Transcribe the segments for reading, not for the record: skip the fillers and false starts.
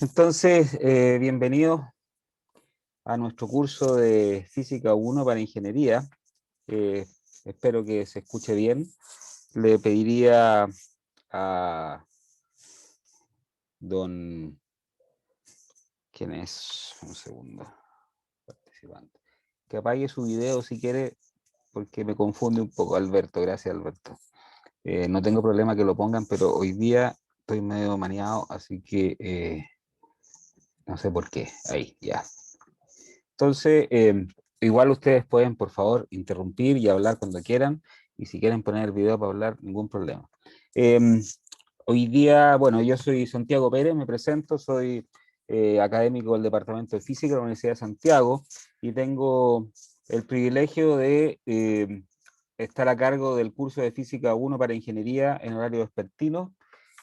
Entonces, bienvenidos a nuestro curso de Física 1 para Ingeniería. Eh, Espero que se escuche bien. Le pediría a don... ¿Quién es? Un segundo. Participante. Que apague su video si quiere, porque me confunde un poco. Alberto, gracias Alberto. No tengo problema que lo pongan, pero hoy día estoy medio maniado, así que no sé por qué. Ahí, ya. Entonces, igual ustedes pueden, por favor, interrumpir y hablar cuando quieran, y si quieren poner el video para hablar, ningún problema. Eh, Hoy día, bueno, yo soy Santiago Pérez, me presento, soy académico del Departamento de Física de la Universidad de Santiago, y tengo el privilegio de estar a cargo del curso de Física 1 para Ingeniería en horario vespertino,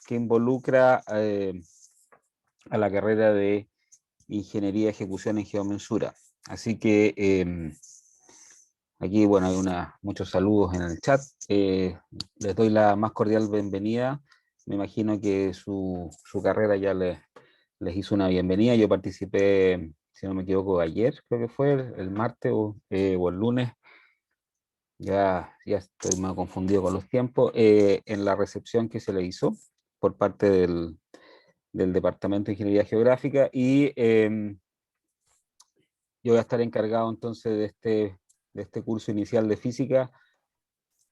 que involucra a la carrera de Ingeniería, Ejecución en Geomensura. Así que aquí, bueno, hay muchos saludos en el chat. Les doy la más cordial bienvenida. Me imagino que su carrera ya les hizo una bienvenida. Yo participé, si no me equivoco, ayer, creo que fue, el martes o el lunes. Ya estoy más confundido con los tiempos. En la recepción que se le hizo por parte del Departamento de Ingeniería Geográfica y yo voy a estar encargado entonces de este curso inicial de física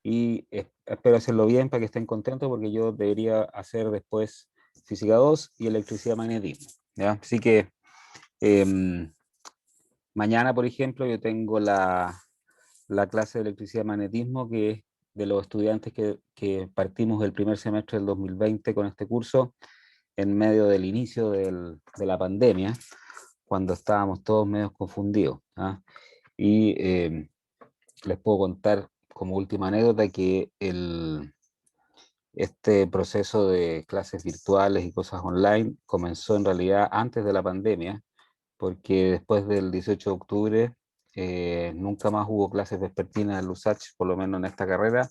y espero hacerlo bien para que estén contentos porque yo debería hacer después física 2 y electricidad magnetismo. ¿Ya? Así que eh, mañana, por ejemplo, yo tengo la clase de electricidad magnetismo que es de los estudiantes que partimos el primer semestre del 2020 con este curso en medio del inicio de la pandemia, cuando estábamos todos medio confundidos. ¿Ah? Y les puedo contar como última anécdota que este proceso de clases virtuales y cosas online comenzó en realidad antes de la pandemia, porque después del 18 de octubre nunca más hubo clases vespertinas en LUSACH, por lo menos en esta carrera,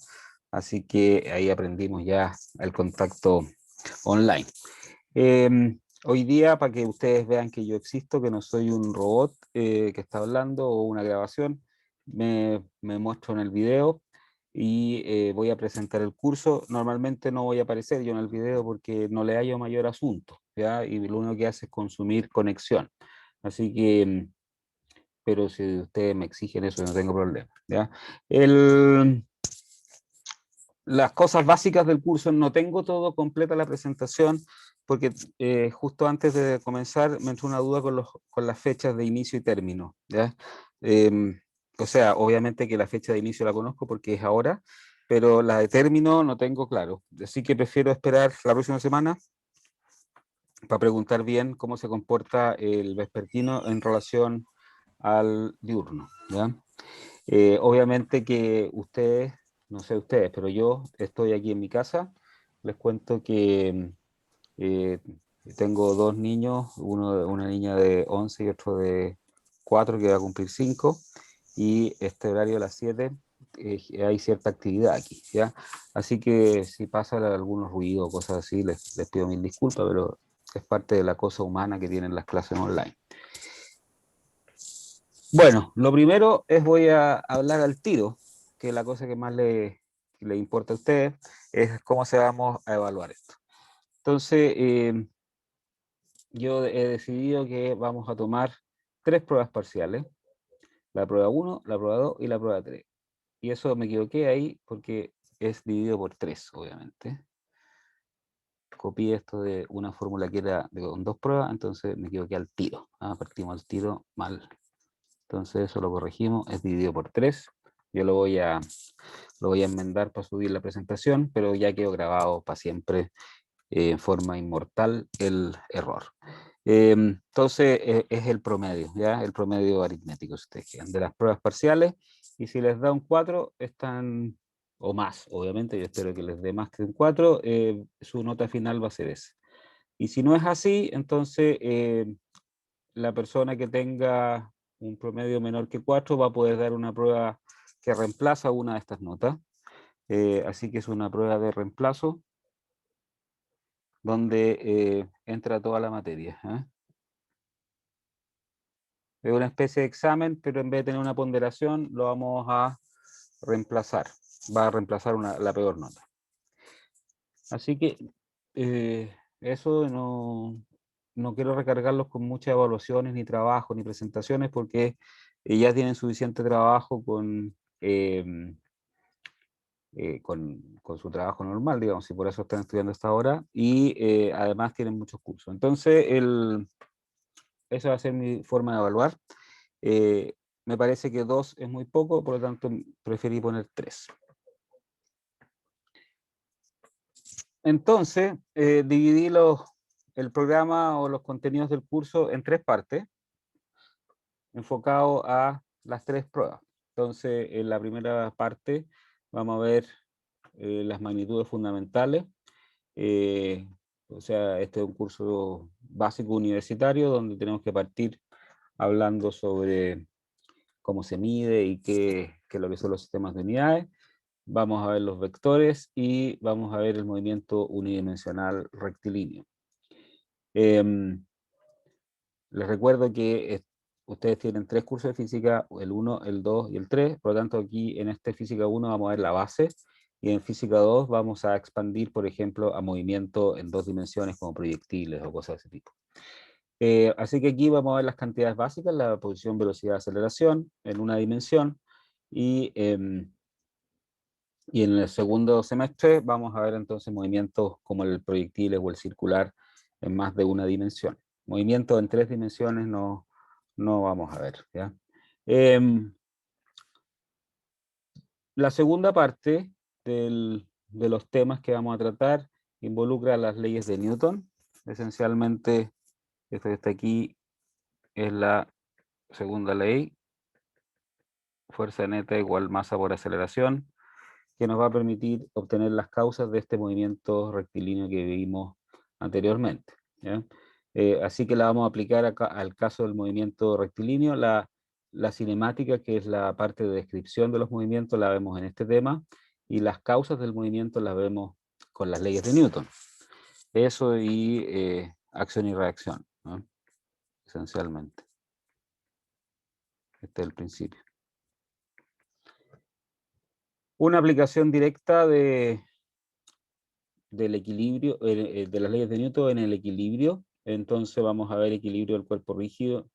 así que ahí aprendimos ya el contacto online. Hoy día, para que ustedes vean que yo existo, que no soy un robot que está hablando o una grabación, me muestro en el video y voy a presentar el curso. Normalmente no voy a aparecer yo en el video porque no le hallo mayor asunto, ¿ya? Y lo único que hace es consumir conexión. Así que, pero si ustedes me exigen eso, no tengo problema, ¿ya? El, las cosas básicas del curso, no tengo todo completa la presentación, porque justo antes de comenzar me entró una duda con las fechas de inicio y término, ¿ya? O sea, obviamente que la fecha de inicio la conozco porque es ahora, pero la de término no tengo claro. Así que prefiero esperar la próxima semana para preguntar bien cómo se comporta el vespertino en relación al diurno, ¿ya? Obviamente que ustedes, no sé ustedes, pero yo estoy aquí en mi casa. Les cuento que eh, tengo dos niños, una niña de 11 y otro de 4 que va a cumplir 5. Y este horario a las 7 hay cierta actividad aquí, ¿ya? Así que si pasa algunos ruidos o cosas así, les pido mil disculpas, pero es parte de la cosa humana que tienen las clases online. Bueno, lo primero es voy a hablar al tiro, que la cosa que más le importa a ustedes es cómo se vamos a evaluar esto. Entonces, yo he decidido que vamos a tomar tres pruebas parciales, la prueba 1, la prueba 2 y la prueba 3. Y eso me equivoqué ahí porque es dividido por 3, obviamente. Copié esto de una fórmula que era con dos pruebas, entonces me equivoqué al tiro. Partimos al tiro mal. Entonces eso lo corregimos, es dividido por 3. Yo lo voy a enmendar para subir la presentación, pero ya quedó grabado para siempre en forma inmortal el error. Entonces es el promedio, ¿ya? El promedio aritmético, si ustedes quieran, de las pruebas parciales, y si les da un 4, están, o más, obviamente, yo espero que les dé más que un 4, su nota final va a ser esa. Y si no es así, entonces la persona que tenga un promedio menor que 4 va a poder dar una prueba que reemplaza una de estas notas. Así que es una prueba de reemplazo. donde entra toda la materia. Es una especie de examen, pero en vez de tener una ponderación, lo vamos a reemplazar. Va a reemplazar la peor nota. Así que eso no quiero recargarlos con muchas evaluaciones, ni trabajo, ni presentaciones, porque ya tienen suficiente trabajo con su trabajo normal, digamos, y por eso están estudiando hasta ahora, y además tienen muchos cursos. Entonces, esa va a ser mi forma de evaluar. Eh, Me parece que 2 es muy poco, por lo tanto preferí poner 3. Entonces, dividí el programa o los contenidos del curso en 3 partes, enfocado a las 3 pruebas. Entonces, en la primera parte vamos a ver las magnitudes fundamentales. O sea, este es un curso básico universitario donde tenemos que partir hablando sobre cómo se mide y qué es lo que son los sistemas de unidades. Vamos a ver los vectores y vamos a ver el movimiento unidimensional rectilíneo. Les recuerdo que ustedes tienen 3 cursos de física, el 1, el 2 y el 3, por lo tanto aquí en este física 1 vamos a ver la base, y en física 2 vamos a expandir, por ejemplo, a movimiento en 2 dimensiones como proyectiles o cosas de ese tipo. Así que aquí vamos a ver las cantidades básicas, la posición, velocidad, aceleración en una dimensión, y, y en el segundo semestre vamos a ver entonces movimientos como el proyectiles o el circular en más de una dimensión. Movimientos en 3 dimensiones no vamos a ver, ¿ya? La segunda parte de los temas que vamos a tratar involucra las leyes de Newton. Esencialmente, esto que está aquí es la segunda ley, fuerza neta igual masa por aceleración, que nos va a permitir obtener las causas de este movimiento rectilíneo que vimos anteriormente, ¿ya? Así que la vamos a aplicar acá al caso del movimiento rectilíneo. La cinemática, que es la parte de descripción de los movimientos, la vemos en este tema, y las causas del movimiento las vemos con las leyes de Newton. Eso y acción y reacción, ¿no? Esencialmente. Este es el principio. Una aplicación directa del equilibrio, de las leyes de Newton en el equilibrio. Entonces vamos a ver equilibrio del cuerpo rígido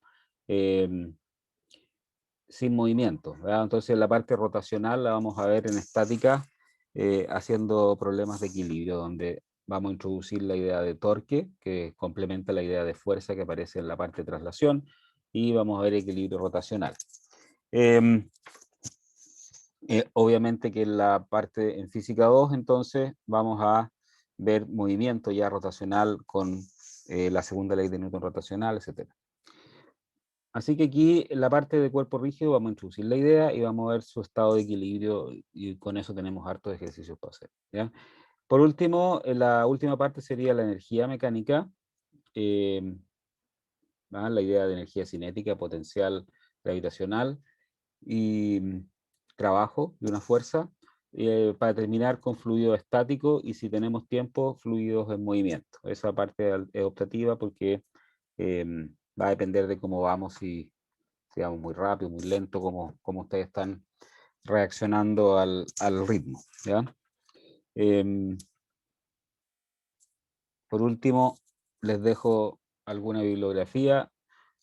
sin movimiento, ¿verdad? Entonces la parte rotacional la vamos a ver en estática, haciendo problemas de equilibrio, donde vamos a introducir la idea de torque, que complementa la idea de fuerza que aparece en la parte de traslación, y vamos a ver equilibrio rotacional. Obviamente que en la parte en física 2, entonces, vamos a ver movimiento ya rotacional con la segunda ley de Newton rotacional, etc. Así que aquí en la parte de cuerpo rígido vamos a introducir la idea y vamos a ver su estado de equilibrio, y con eso tenemos hartos ejercicios para hacer, ¿ya? Por último, la última parte sería la energía mecánica, la idea de energía cinética, potencial, gravitacional y trabajo de una fuerza, para terminar con fluido estático, y si tenemos tiempo, fluidos en movimiento. Esa parte es optativa porque va a depender de cómo vamos, si vamos muy rápido, muy lento, cómo ustedes están reaccionando al ritmo, ¿ya? Por último, les dejo alguna bibliografía.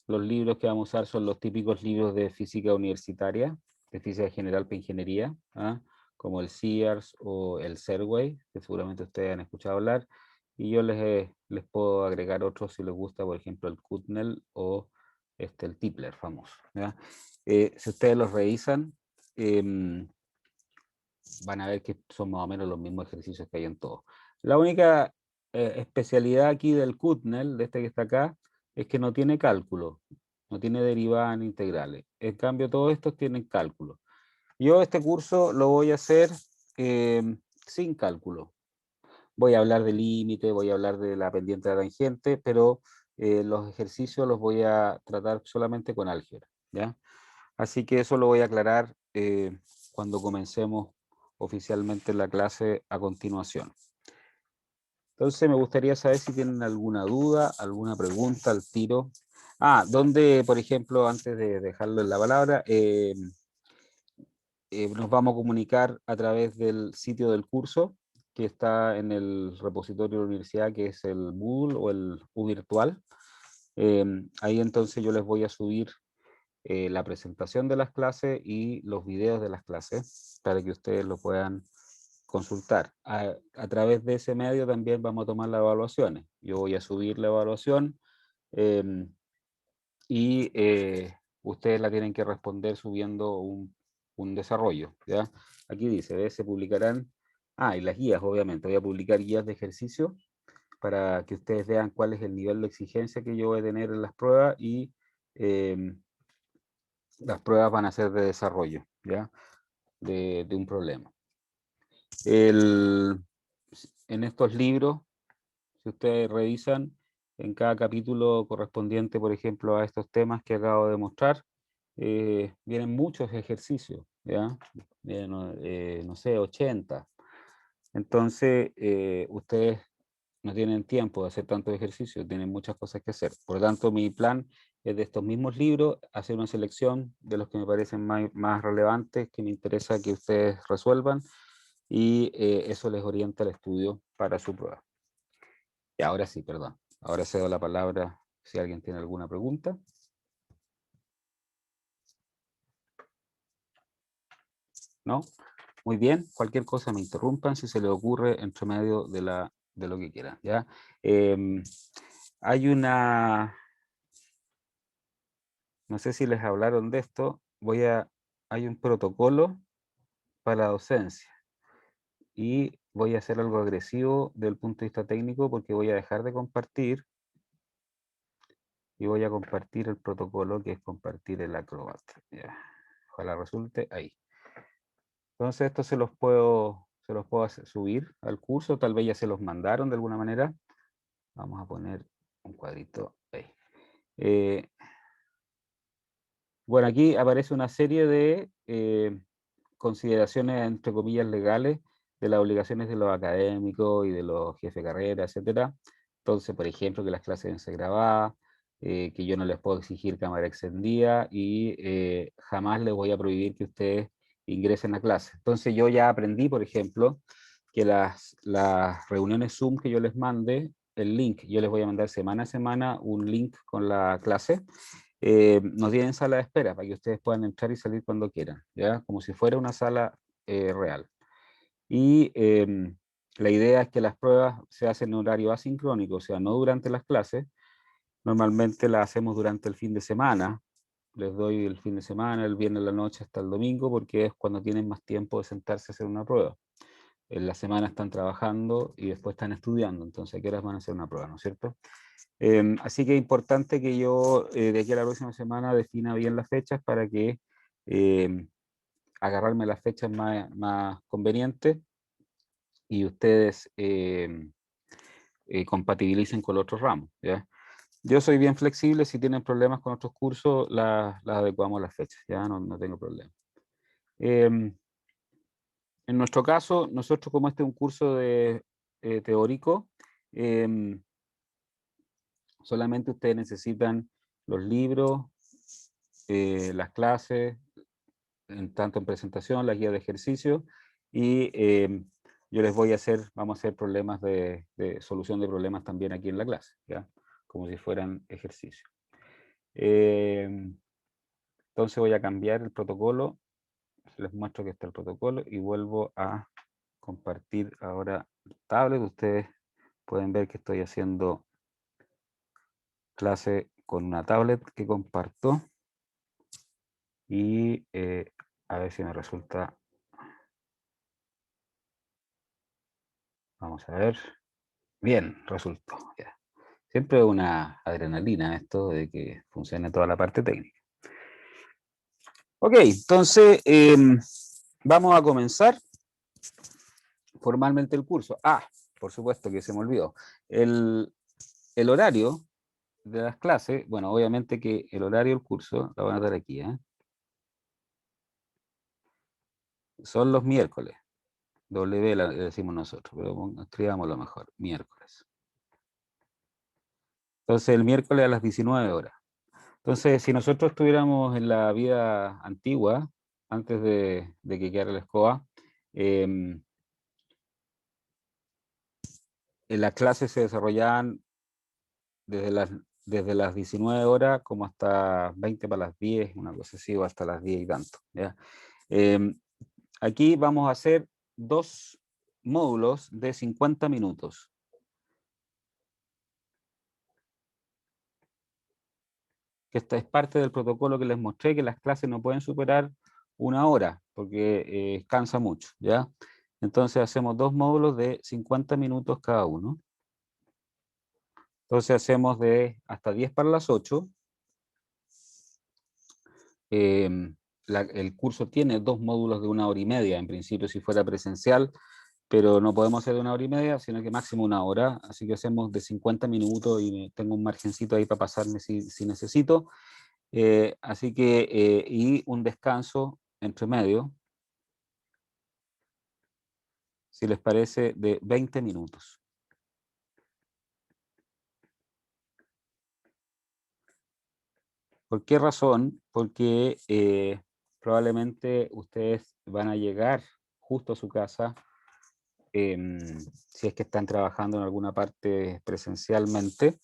Los libros que vamos a usar son los típicos libros de física universitaria, de física general para ingeniería, como el Sears o el Serway, que seguramente ustedes han escuchado hablar, y yo les puedo agregar otros si les gusta, por ejemplo el Kutnell o el Tipler famoso, ¿ya? Si ustedes los revisan, van a ver que son más o menos los mismos ejercicios que hay en todos. La única especialidad aquí del Kutnell, de este que está acá, es que no tiene cálculo, no tiene derivadas ni integrales. En cambio, todos estos tienen cálculo. Yo este curso lo voy a hacer sin cálculo. Voy a hablar de límite, voy a hablar de la pendiente de la tangente, pero los ejercicios los voy a tratar solamente con álgebra, ¿ya? Así que eso lo voy a aclarar cuando comencemos oficialmente la clase a continuación. Entonces me gustaría saber si tienen alguna duda, alguna pregunta al tiro. ¿Dónde, por ejemplo, antes de dejarlo en la palabra, nos vamos a comunicar a través del sitio del curso que está en el repositorio de la universidad, que es el Moodle o el U-Virtual. Ahí entonces yo les voy a subir la presentación de las clases y los videos de las clases para que ustedes lo puedan consultar. A través de ese medio también vamos a tomar las evaluaciones. Yo voy a subir la evaluación eh, y ustedes la tienen que responder subiendo un desarrollo. ¿Ya? Aquí dice, se publicarán, y las guías, obviamente. Voy a publicar guías de ejercicio para que ustedes vean cuál es el nivel de exigencia que yo voy a tener en las pruebas y las pruebas van a ser de desarrollo, ¿ya? De un problema. En estos libros, si ustedes revisan, en cada capítulo correspondiente, por ejemplo, a estos temas que acabo de mostrar, vienen muchos ejercicios, ¿ya? No sé, 80. Entonces, ustedes no tienen tiempo de hacer tantos ejercicios, tienen muchas cosas que hacer. Por lo tanto, mi plan es de estos mismos libros, hacer una selección de los que me parecen más relevantes, que me interesa que ustedes resuelvan, y eso les orienta el estudio para su prueba. Y ahora sí, perdón. Ahora cedo la palabra si alguien tiene alguna pregunta. ¿No? Muy bien, cualquier cosa me interrumpan si se les ocurre entre medio de lo que quieran. ¿Ya? Hay una, no sé si les hablaron de esto, hay un protocolo para docencia y voy a hacer algo agresivo desde el punto de vista técnico porque voy a dejar de compartir y voy a compartir el protocolo, que es compartir el Acrobat. Ya. Ojalá resulte ahí. Entonces esto se los puedo subir al curso, tal vez ya se los mandaron de alguna manera. Vamos a poner un cuadrito ahí. Bueno, aquí aparece una serie de consideraciones, entre comillas, legales de las obligaciones de los académicos y de los jefes de carrera, etcétera. Entonces, por ejemplo, que las clases deben ser grabadas, que yo no les puedo exigir cámara extendida y jamás les voy a prohibir que ustedes ingresen a clase. Entonces, yo ya aprendí, por ejemplo, que las reuniones Zoom que yo les mande, el link, yo les voy a mandar semana a semana un link con la clase, no tienen sala de espera para que ustedes puedan entrar y salir cuando quieran, ¿ya? Como si fuera una sala real. Y la idea es que las pruebas se hacen en horario asincrónico, o sea, no durante las clases. Normalmente las hacemos durante el fin de semana. Les doy el fin de semana, el viernes a la noche hasta el domingo, porque es cuando tienen más tiempo de sentarse a hacer una prueba. En la semana están trabajando y después están estudiando, entonces, ¿a qué horas van a hacer una prueba, no es cierto? Así que es importante que yo de aquí a la próxima semana defina bien las fechas para que agarrarme las fechas más convenientes y ustedes compatibilicen con los otros ramos, ¿ya? Yo soy bien flexible, si tienen problemas con otros cursos, las adecuamos las fechas, ya no tengo problema. En nuestro caso, nosotros como este es un curso teórico, em, solamente ustedes necesitan los libros, las clases, tanto en presentación, la guía de ejercicio, y yo les voy a vamos a hacer problemas de solución de problemas también aquí en la clase, ¿ya? Como si fueran ejercicios. Entonces voy a cambiar el protocolo, les muestro que está el protocolo y vuelvo a compartir ahora el tablet. Ustedes pueden ver que estoy haciendo clase con una tablet que comparto y a ver si me resulta. Vamos a ver. Bien, resultó. Ya. Siempre una adrenalina esto de que funcione toda la parte técnica. Ok, entonces vamos a comenzar formalmente el curso. Por supuesto que se me olvidó. El horario de las clases, bueno, obviamente que el horario del curso, lo van a dar aquí, son los miércoles. W le decimos nosotros, pero escribámoslo mejor, miércoles. Entonces el miércoles a las 19 horas. Entonces, si nosotros estuviéramos en la vida antigua, antes de que quedara la escoba, en las clases se desarrollaban desde desde las 19 horas como hasta 20 para las 10, una cosa así, o hasta las 10 y tanto. ¿Ya? Em, Aquí vamos a hacer dos módulos de 50 minutos. Que esta es parte del protocolo que les mostré, que las clases no pueden superar una hora, porque cansa mucho, ¿ya? Entonces hacemos dos módulos de 50 minutos cada uno. Entonces hacemos de hasta 10 para las 8. El curso tiene dos módulos de una hora y media, en principio si fuera presencial, pero no podemos hacer de una hora y media, sino que máximo una hora, así que hacemos de 50 minutos y tengo un margencito ahí para pasarme si necesito. Así que, y un descanso entre medio, si les parece, de 20 minutos. ¿Por qué razón? Porque probablemente ustedes van a llegar justo a su casa, si es que están trabajando en alguna parte presencialmente,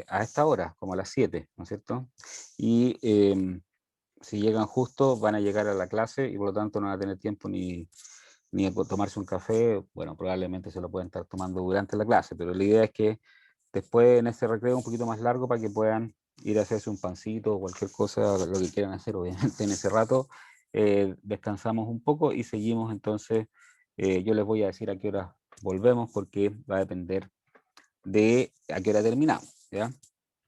a esta hora, como a las 7, ¿no es cierto? Y si llegan justo, van a llegar a la clase y por lo tanto no van a tener tiempo ni tomarse un café. Bueno, probablemente se lo pueden estar tomando durante la clase, pero la idea es que después en ese recreo un poquito más largo para que puedan ir a hacerse un pancito o cualquier cosa, lo que quieran hacer, obviamente en ese rato, descansamos un poco y seguimos entonces. Yo les voy a decir a qué hora volvemos porque va a depender de a qué hora terminamos, ¿ya?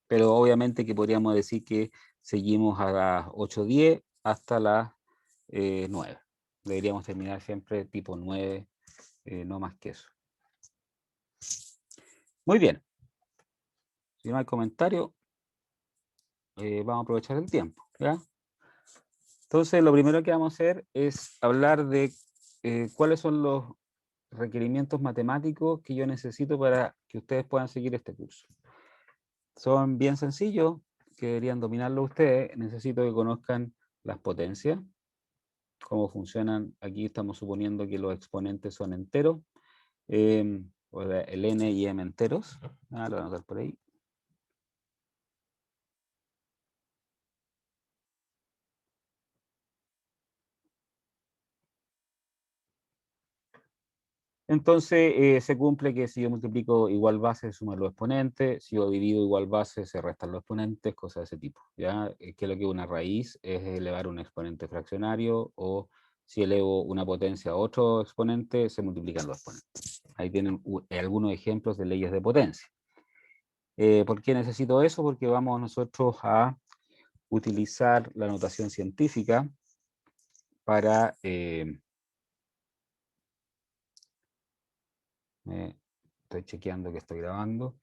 Pero obviamente que podríamos decir que seguimos a las 8:10 hasta las 9. Deberíamos terminar siempre tipo 9, no más que eso. Muy bien, si no hay comentario, vamos a aprovechar el tiempo, ¿ya? Entonces, lo primero que vamos a hacer es hablar de cuáles son los requerimientos matemáticos que yo necesito para que ustedes puedan seguir este curso. Son bien sencillos, que deberían dominarlo ustedes. Necesito que conozcan las potencias, cómo funcionan. Aquí estamos suponiendo que los exponentes son enteros, o sea, el n y m enteros. Lo voy a anotar por ahí. Entonces se cumple que si yo multiplico igual base, se suman los exponentes, si yo divido igual base, se restan los exponentes, cosas de ese tipo. ¿Ya? Que lo que es una raíz es elevar un exponente fraccionario, o si elevo una potencia a otro exponente, se multiplican los exponentes. Ahí tienen algunos ejemplos de leyes de potencia. ¿Por qué necesito eso? Porque vamos nosotros a utilizar la notación científica para... estoy chequeando que estoy grabando.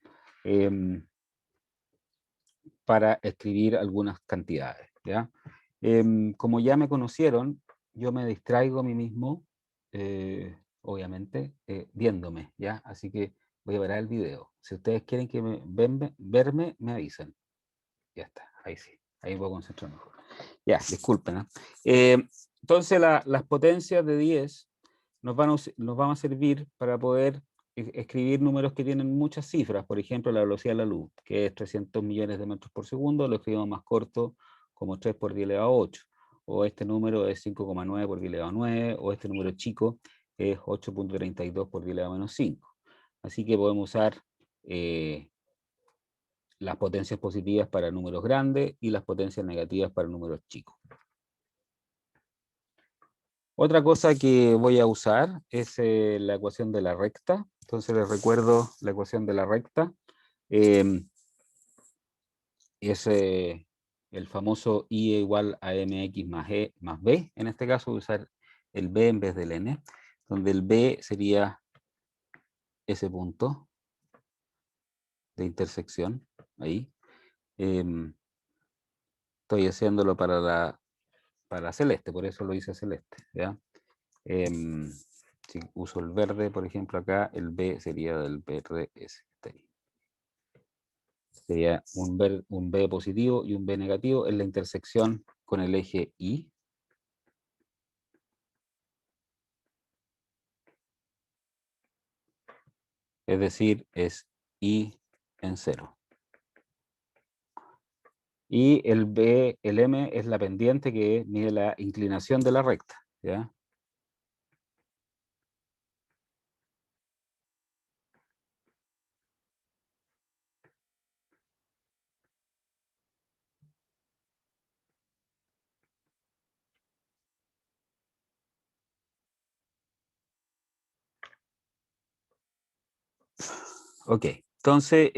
Para escribir algunas cantidades, ¿ya? Como ya me conocieron, yo me distraigo a mí mismo, obviamente, viéndome, ¿ya? Así que voy a parar el video. Si ustedes quieren que verme, me avisan. Ya está, ahí sí, ahí puedo concentrar mejor. Ya, disculpen, ¿eh? Entonces, las potencias de 10 nos van a servir para poder escribir números que tienen muchas cifras. Por ejemplo, la velocidad de la luz, que es 300 millones de metros por segundo, lo escribimos más corto como 3 por 10 elevado a 8. O este número es 5,9 por 10 elevado a 9, o este número chico es 8,32 por 10 elevado a menos 5. Así que podemos usar las potencias positivas para números grandes y las potencias negativas para números chicos. Otra cosa que voy a usar es la ecuación de la recta. Entonces les recuerdo la ecuación de la recta. Es el famoso I igual a mx más e más b. En este caso voy a usar el b en vez del n, donde el b sería ese punto de intersección, ahí. Estoy haciéndolo para celeste, por eso lo hice celeste, ¿ya? Si uso el verde, por ejemplo, acá, el B sería del verde ese que está ahí. Sería un B positivo y un B negativo en la intersección con el eje Y. Es decir, es Y en 0. Y el B, el M es la pendiente que mide la inclinación de la recta, ¿ya? Ok, entonces,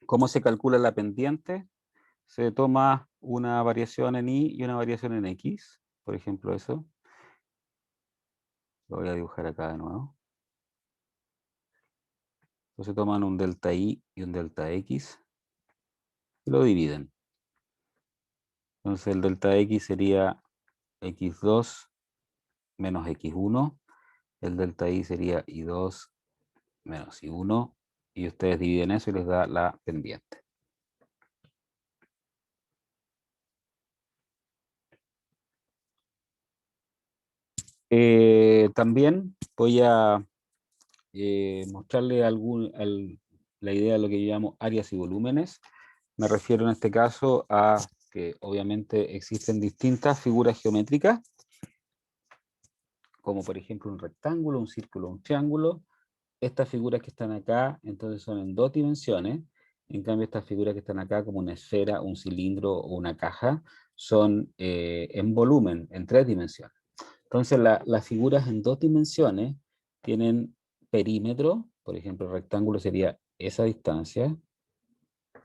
¿cómo se calcula la pendiente? Se toma una variación en Y y una variación en X, por ejemplo eso. Lo voy a dibujar acá de nuevo. Entonces toman un delta Y y un delta X y lo dividen. Entonces el delta X sería X2 menos X1. El delta Y sería Y2 menos Y1. Y ustedes dividen eso y les da la pendiente. También voy a mostrarle la idea de lo que yo llamo áreas y volúmenes. Me refiero en este caso a que obviamente existen distintas figuras geométricas, como por ejemplo un rectángulo, un círculo, un triángulo. Estas figuras que están acá, entonces son en 2 dimensiones. En cambio, estas figuras que están acá, como una esfera, un cilindro o una caja, son en volumen, en 3 dimensiones. Entonces, las figuras en 2 dimensiones tienen perímetro. Por ejemplo, el rectángulo sería esa distancia.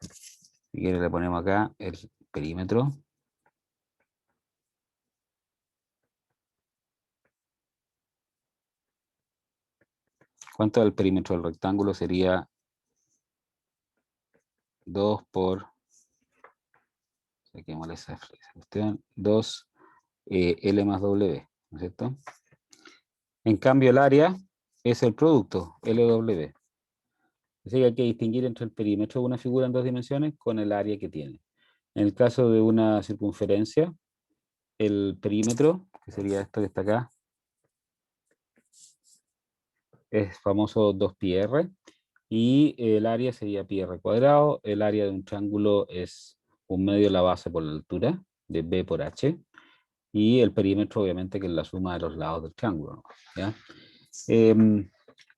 Si quiere, le ponemos acá el perímetro. ¿Cuánto es el perímetro del rectángulo? Sería 2 por, saquémosle esa cuestión, 2 L más W, ¿no es cierto? En cambio, el área es el producto, LW. Así que hay que distinguir entre el perímetro de una figura en 2 dimensiones con el área que tiene. En el caso de una circunferencia, el perímetro, que sería esto que está acá, es famoso 2πr, y el área sería πr cuadrado. El área de un triángulo es 1/2 de la base por la altura, de b por h, y el perímetro obviamente que es la suma de los lados del triángulo, ¿no? ¿Ya?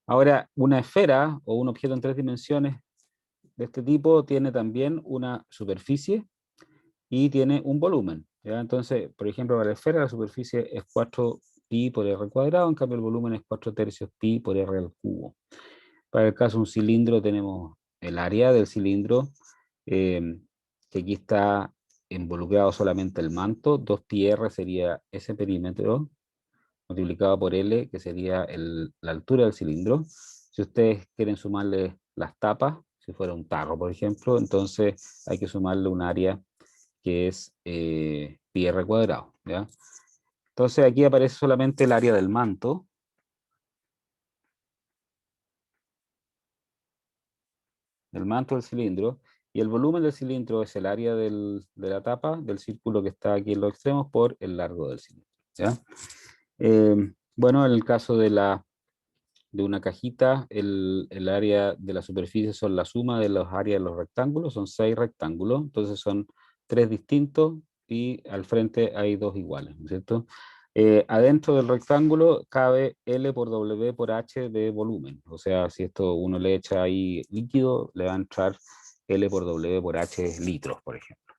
Ahora, una esfera o un objeto en 3 dimensiones de este tipo tiene también una superficie y tiene un volumen, ¿ya? Entonces, por ejemplo, para la esfera la superficie es 4pi por r cuadrado, en cambio el volumen es 4/3 pi por r al cubo. Para el caso de un cilindro tenemos el área del cilindro, que aquí está involucrado solamente el manto. 2πr sería ese perímetro multiplicado por L, que sería la altura del cilindro. Si ustedes quieren sumarle las tapas, si fuera un tarro, por ejemplo, entonces hay que sumarle un área que es pi r cuadrado, ¿ya? Entonces aquí aparece solamente el área del manto, del cilindro, y el volumen del cilindro es el área de la tapa del círculo que está aquí en los extremos por el largo del cilindro, ¿ya? Bueno, en el caso de una cajita, el área de la superficie son la suma de las áreas de los rectángulos, son 6 rectángulos, entonces son 3 distintos y al frente hay 2 iguales, ¿no es cierto? Adentro del rectángulo cabe L por W por H de volumen, o sea, si esto uno le echa ahí líquido, le va a entrar L por W por H litros, por ejemplo.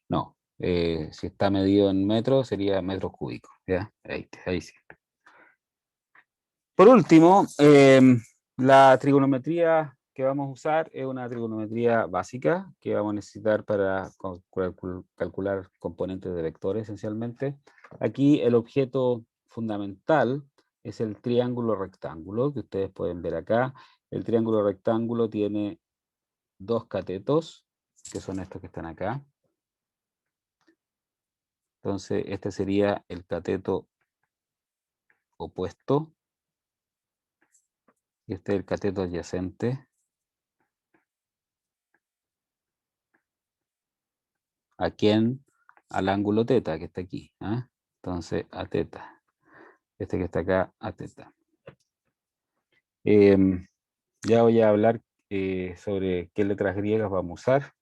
No, si está medido en metros, sería metros cúbicos, ¿ya? Ahí sí. Por último, la trigonometría que vamos a usar es una trigonometría básica que vamos a necesitar para calcular componentes de vectores esencialmente. Aquí el objeto fundamental es el triángulo rectángulo, que ustedes pueden ver acá. El triángulo rectángulo tiene 2 catetos, que son estos que están acá. Entonces, este sería el cateto opuesto. Y este es el cateto adyacente. ¿A quién? Al ángulo teta que está aquí. ¿Ah? Entonces, a teta. Este que está acá, a teta. Ya voy a hablar sobre qué letras griegas vamos a usar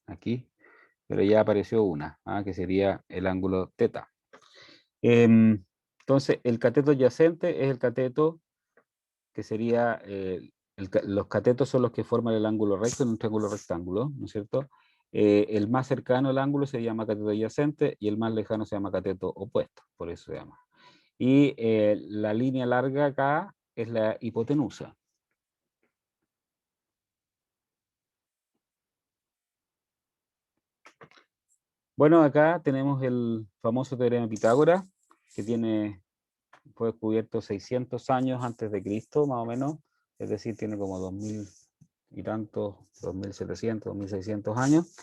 aquí, pero ya apareció una, que sería el ángulo teta. Entonces, el cateto adyacente es el cateto que sería, los catetos son los que forman el ángulo recto en un triángulo rectángulo, ¿no es cierto? El más cercano al ángulo se llama cateto adyacente y el más lejano se llama cateto opuesto, por eso se llama. Y la línea larga acá es la hipotenusa. Bueno, acá tenemos el famoso teorema de Pitágoras, que fue descubierto 600 años antes de Cristo, más o menos, es decir, tiene como 2000 y tantos, 2700, 2600 años.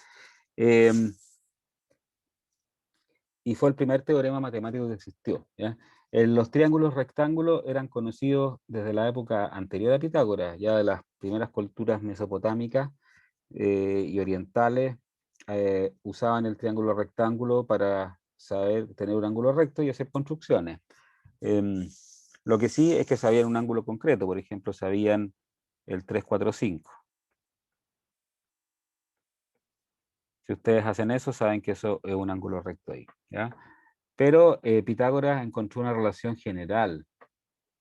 Eh, y fue el primer teorema matemático que existió. ¿Ya? Los triángulos rectángulos eran conocidos desde la época anterior a Pitágoras, ya de las primeras culturas mesopotámicas y orientales usaban el triángulo rectángulo para saber tener un ángulo recto y hacer construcciones. Em, lo que sí es que sabían un ángulo concreto, por ejemplo, sabían el 3, 4, 5. Si ustedes hacen eso, saben que eso es un ángulo recto ahí. ¿Ya? Pero Pitágoras encontró una relación general,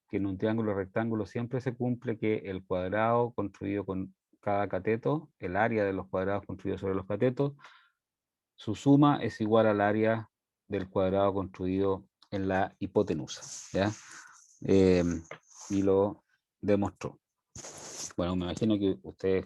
que en un triángulo rectángulo siempre se cumple que el cuadrado construido con cada cateto, el área de los cuadrados construidos sobre los catetos, su suma es igual al área del cuadrado construido en la hipotenusa. ¿Ya? Eh, y lo demostró. Bueno, me imagino que ustedes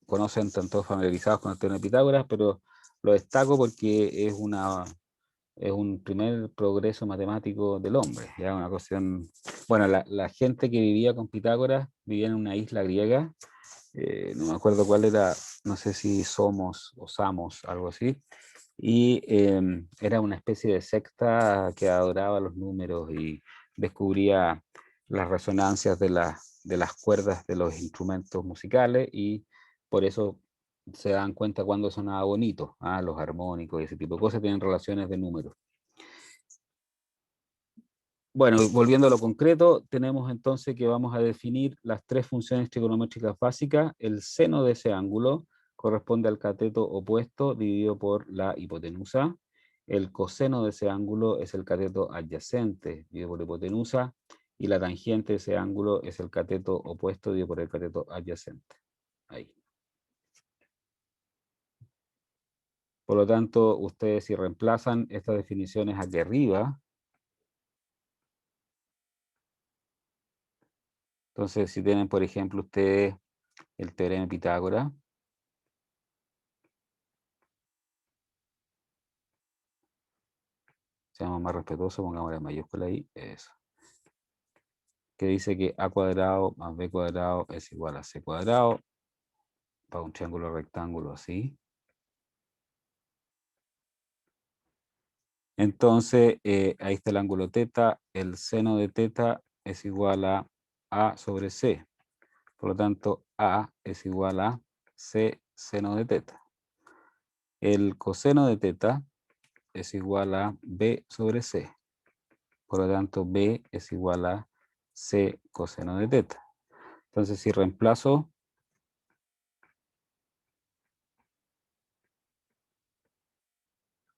conocen, están todos familiarizados con el teorema de Pitágoras, pero lo destaco porque es un primer progreso matemático del hombre, ya una cuestión. Bueno, la gente que vivía con Pitágoras vivía en una isla griega, no me acuerdo cuál era, no sé si Somos o Samos, algo así, y era una especie de secta que adoraba los números y descubría las resonancias de las cuerdas de los instrumentos musicales y por eso se dan cuenta cuando sonaba bonito, los armónicos y ese tipo de cosas tienen relaciones de números. Bueno, volviendo a lo concreto, tenemos entonces que vamos a definir las tres funciones trigonométricas básicas. El seno de ese ángulo corresponde al cateto opuesto dividido por la hipotenusa. El coseno de ese ángulo es el cateto adyacente dividido por la hipotenusa. Y la tangente de ese ángulo es el cateto opuesto dividido por el cateto adyacente. Ahí. Por lo tanto, ustedes si reemplazan estas definiciones aquí arriba, entonces si tienen, por ejemplo, ustedes el teorema de Pitágoras, seamos más respetuosos, pongamos la mayúscula ahí, eso. Que dice que a cuadrado más b cuadrado es igual a c cuadrado, para un triángulo rectángulo así. Entonces, ahí está el ángulo teta, el seno de teta es igual a sobre c. Por lo tanto, a es igual a c seno de teta. El coseno de teta es igual a b sobre c. Por lo tanto, b es igual a c coseno de teta. Entonces, si reemplazo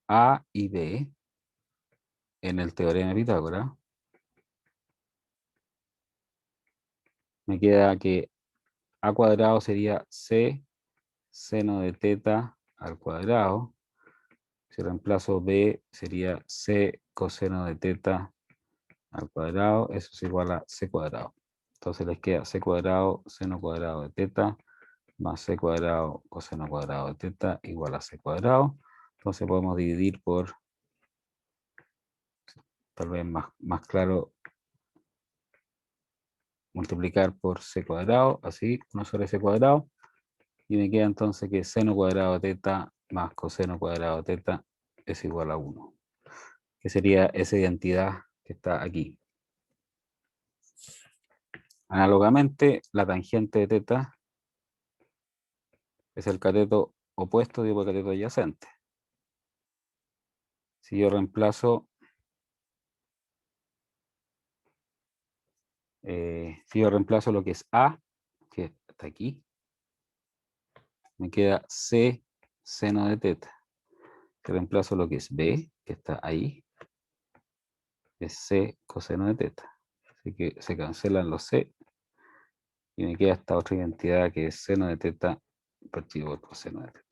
A y B en el teorema de Pitágoras, me queda que A cuadrado sería C seno de teta al cuadrado. Si reemplazo B sería C coseno de teta al cuadrado. Eso es igual a C cuadrado. Entonces les queda C cuadrado seno cuadrado de teta más C cuadrado coseno cuadrado de teta igual a C cuadrado. Entonces podemos dividir por, tal vez más claro, multiplicar por c cuadrado, así, 1 sobre c cuadrado, y me queda entonces que seno cuadrado de teta más coseno cuadrado de teta es igual a 1. que sería esa identidad que está aquí. Análogamente, la tangente de teta es el cateto opuesto de hipocateto adyacente. Si yo reemplazo, lo que es A, que está aquí, me queda C seno de teta. Si reemplazo lo que es B, que está ahí, es C coseno de teta. Así que se cancelan los C y me queda esta otra identidad que es seno de teta partido por coseno de teta.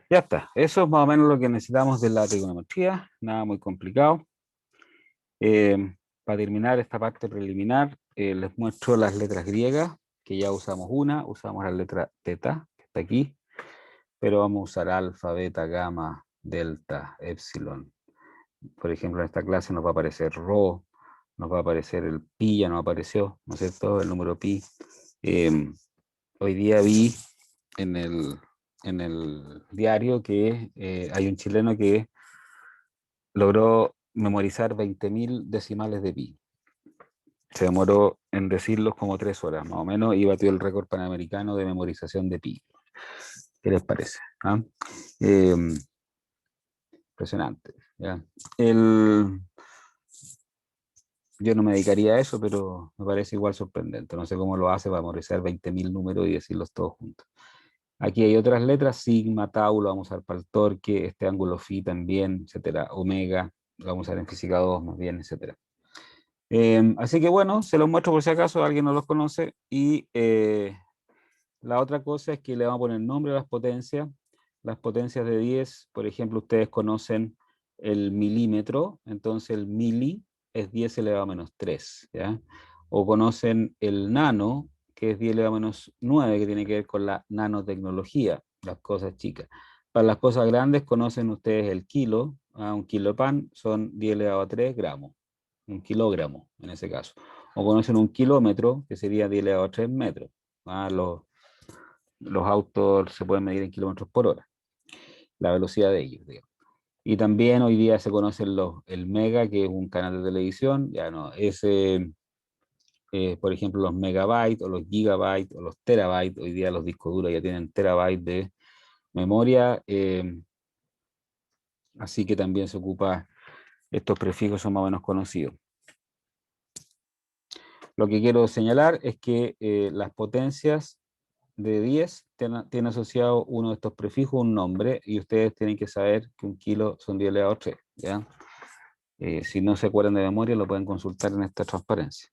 Ya está, eso es más o menos lo que necesitamos de la trigonometría, nada muy complicado. Para terminar esta parte preliminar, les muestro las letras griegas, que ya usamos usamos la letra teta, que está aquí, pero vamos a usar alfa, beta, gamma, delta, epsilon. Por ejemplo, en esta clase nos va a aparecer rho, nos va a aparecer el pi, ya nos apareció, ¿no es cierto? El número pi. Hoy día vi en el diario que hay un chileno que logró memorizar 20.000 decimales de pi. Se demoró en decirlos como 3 horas, más o menos, y batió el récord panamericano de memorización de pi. ¿Qué les parece? ¿Ah? Impresionante. ¿Ya? Yo no me dedicaría a eso, pero me parece igual sorprendente. No sé cómo lo hace para memorizar 20.000 números y decirlos todos juntos. Aquí hay otras letras, sigma, tau, lo vamos a usar para el torque, este ángulo phi también, etcétera, omega, lo vamos a usar en física 2 más bien, etcétera. Así que bueno, se los muestro por si acaso alguien no los conoce. Y la otra cosa es que le vamos a poner nombre a las potencias. Las potencias de 10, por ejemplo, ustedes conocen el milímetro, entonces el mili es 10 elevado a menos 3, ¿ya? O conocen el nano, que es 10 elevado a menos 9, que tiene que ver con la nanotecnología, las cosas chicas. Para las cosas grandes conocen ustedes el kilo, un kilo de pan son 10 elevado a 3 gramos, un kilogramo en ese caso. O conocen un kilómetro, que sería 10 elevado a 3 metros. Los autos se pueden medir en kilómetros por hora, la velocidad de ellos, digamos. Y también hoy día se conocen el mega, que es un canal de televisión, ya no, por ejemplo, los megabytes o los gigabytes o los terabytes, hoy día los discos duros ya tienen terabytes de memoria, así que también se ocupa, estos prefijos son más o menos conocidos. Lo que quiero señalar es que las potencias de 10 tienen asociado uno de estos prefijos, un nombre, y ustedes tienen que saber que un kilo son 10 elevado a 3, ¿ya? Si no se acuerdan de memoria, lo pueden consultar en esta transparencia.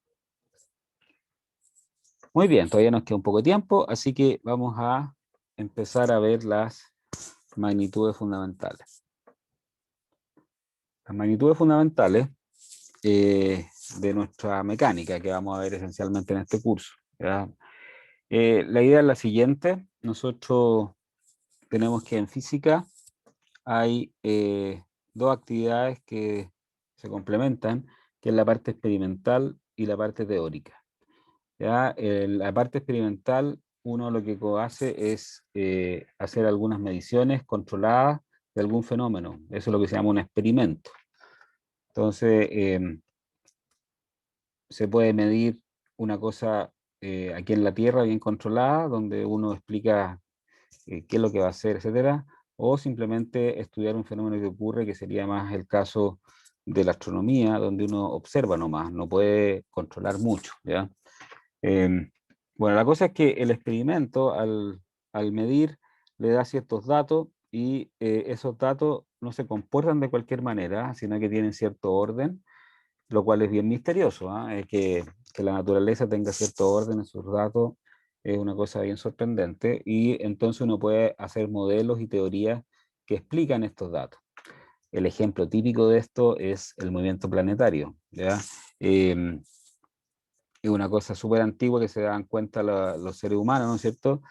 Muy bien, todavía nos queda un poco de tiempo, así que vamos a empezar a ver las magnitudes fundamentales. Las magnitudes fundamentales de nuestra mecánica, que vamos a ver esencialmente en este curso, ¿ya? La idea es la siguiente: nosotros tenemos que en física hay dos actividades que se complementan, que es la parte experimental y la parte teórica. ¿Ya? La parte experimental, uno lo que hace es hacer algunas mediciones controladas de algún fenómeno. Eso es lo que se llama un experimento. Entonces, se puede medir una cosa aquí en la Tierra bien controlada, donde uno explica qué es lo que va a hacer, etcétera, o simplemente estudiar un fenómeno que ocurre, que sería más el caso de la astronomía, donde uno observa nomás, no puede controlar mucho, ¿ya? Bueno, la cosa es que el experimento, al medir, le da ciertos datos y esos datos no se comportan de cualquier manera, sino que tienen cierto orden, lo cual es bien misterioso, ¿ah? Que la naturaleza tenga cierto orden en sus datos es una cosa bien sorprendente, y entonces uno puede hacer modelos y teorías que explican estos datos. El ejemplo típico de esto es el movimiento planetario, ¿ya? Es una cosa súper antigua que se dan cuenta los seres humanos, ¿no es cierto?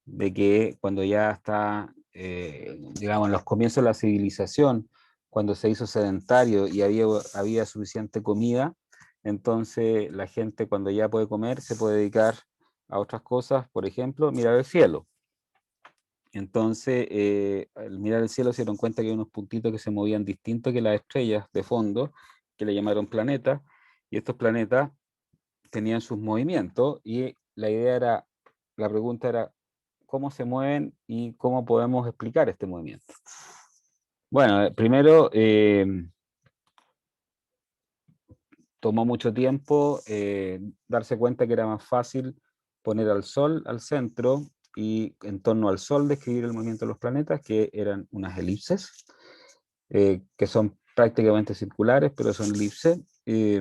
De que cuando ya está, digamos, en los comienzos de la civilización, cuando se hizo sedentario y había suficiente comida, entonces la gente, cuando ya puede comer, se puede dedicar a otras cosas, por ejemplo, mirar el cielo. Entonces, al mirar el cielo se dieron cuenta que había unos puntitos que se movían distintos que las estrellas de fondo, que le llamaron planetas, y estos planetas tenían sus movimientos, y la pregunta era, ¿cómo se mueven y cómo podemos explicar este movimiento? Bueno, primero tomó mucho tiempo darse cuenta que era más fácil poner al Sol al centro y en torno al Sol describir el movimiento de los planetas, que eran unas elipses, que son prácticamente circulares, pero son elipses. Y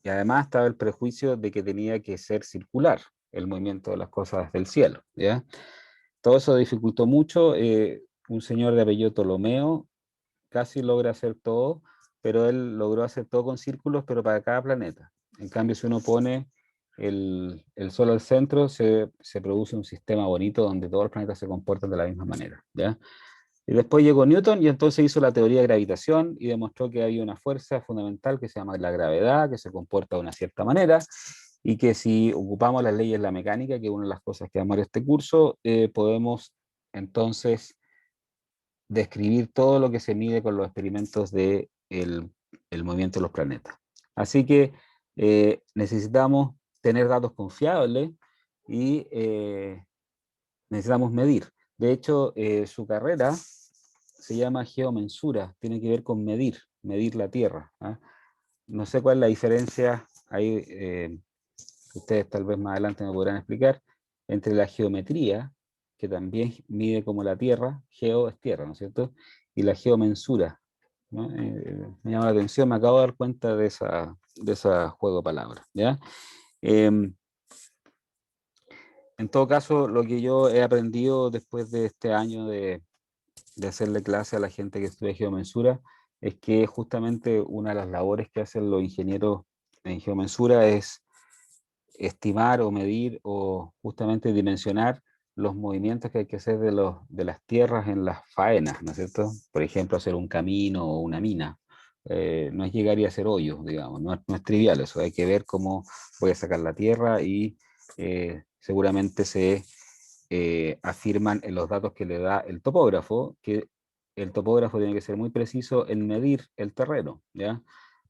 además estaba el prejuicio de que tenía que ser circular el movimiento de las cosas del cielo, ¿ya? Todo eso dificultó mucho. Un señor de apellido Ptolomeo casi logra hacer todo, pero él logró hacer todo con círculos, pero para cada planeta. En cambio, si uno pone el Sol al centro, se produce un sistema bonito donde todos los planetas se comportan de la misma manera, ¿ya? Y después llegó Newton y entonces hizo la teoría de gravitación y demostró que hay una fuerza fundamental que se llama la gravedad, que se comporta de una cierta manera, y que si ocupamos las leyes de la mecánica, que es una de las cosas que vamos a ver este curso, podemos entonces describir todo lo que se mide con los experimentos de el movimiento de los planetas. Así que necesitamos tener datos confiables y necesitamos medir. De hecho, su carrera se llama geomensura, tiene que ver con medir, medir la Tierra. ¿Ah? No sé cuál es la diferencia, ahí ustedes tal vez más adelante me podrán explicar, entre la geometría, que también mide como la Tierra, geo es tierra, ¿no es cierto? Y la geomensura, ¿no? Me llama la atención, me acabo de dar cuenta de esa juego de palabras, ¿ya? Eh, en todo caso, lo que yo he aprendido después de este año de hacerle clase a la gente que estudia geomensura es que justamente una de las labores que hacen los ingenieros en geomensura es estimar o medir o justamente dimensionar los movimientos que hay que hacer de las tierras en las faenas, ¿no es cierto? Por ejemplo, hacer un camino o una mina. No es llegar y hacer hoyos, digamos, no es trivial eso, hay que ver cómo voy a sacar la tierra y seguramente se afirman en los datos que le da el topógrafo, que el topógrafo tiene que ser muy preciso en medir el terreno, ¿ya?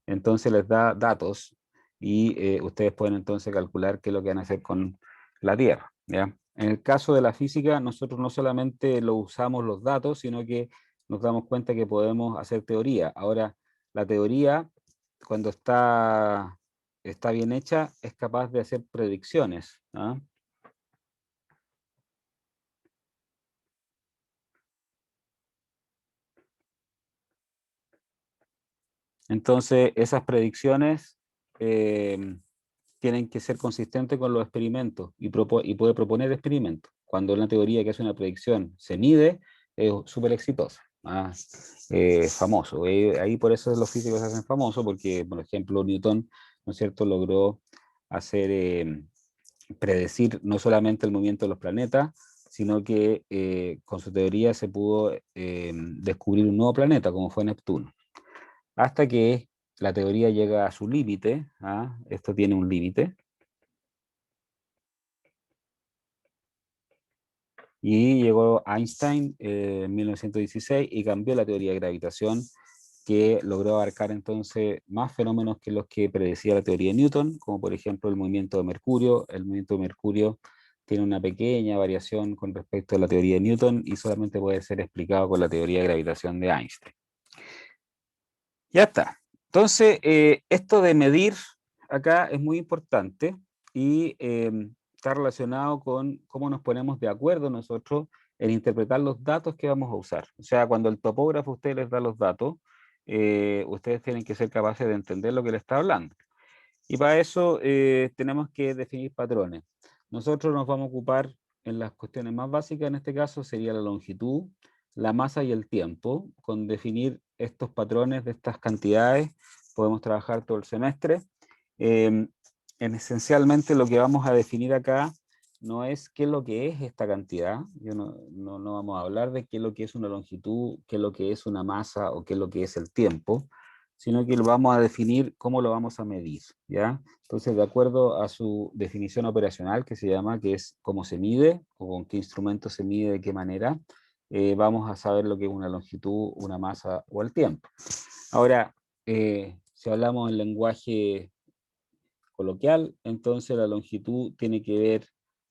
Entonces les da datos y ustedes pueden entonces calcular qué es lo que van a hacer con la Tierra, ¿ya? En el caso de la física, nosotros no solamente lo usamos los datos, sino que nos damos cuenta que podemos hacer teoría. Ahora, la teoría, cuando está bien hecha, es capaz de hacer predicciones, ¿ah? Entonces, esas predicciones eh, tienen que ser consistentes con los experimentos y puede proponer experimentos. Cuando una teoría que hace una predicción se mide, es súper exitosa. ¿Ah? Famoso. Ahí por eso los físicos se hacen famosos, porque, por ejemplo, Newton, ¿no es cierto?, logró hacer, predecir no solamente el movimiento de los planetas, sino que con su teoría se pudo descubrir un nuevo planeta, como fue Neptuno hasta que la teoría llega a su límite, ¿ah? Esto tiene un límite, y llegó Einstein en 1916 y cambió la teoría de gravitación que logró abarcar entonces más fenómenos que los que predecía la teoría de Newton, como por ejemplo el movimiento de Mercurio. El movimiento de Mercurio tiene una pequeña variación con respecto a la teoría de Newton y solamente puede ser explicado con la teoría de gravitación de Einstein. Ya está. Entonces, esto de medir acá es muy importante y está relacionado con cómo nos ponemos de acuerdo nosotros en interpretar los datos que vamos a usar. O sea, cuando el topógrafo a ustedes les da los datos, ustedes tienen que ser capaces de entender lo que le está hablando. Y para eso tenemos que definir patrones. Nosotros nos vamos a ocupar en las cuestiones más básicas, en este caso sería la longitud, la masa y el tiempo. Con definir estos patrones de estas cantidades podemos trabajar todo el semestre. Esencialmente lo que vamos a definir acá no es qué es lo que es esta cantidad. No vamos a hablar de qué es lo que es una longitud, qué es lo que es una masa o qué es lo que es el tiempo, sino que lo vamos a definir cómo lo vamos a medir, ¿ya? Entonces, de acuerdo a su definición operacional, que se llama, que es cómo se mide, o con qué instrumento se mide, de qué manera, vamos a saber lo que es una longitud, una masa o el tiempo. Ahora, si hablamos en lenguaje coloquial, entonces la longitud tiene que ver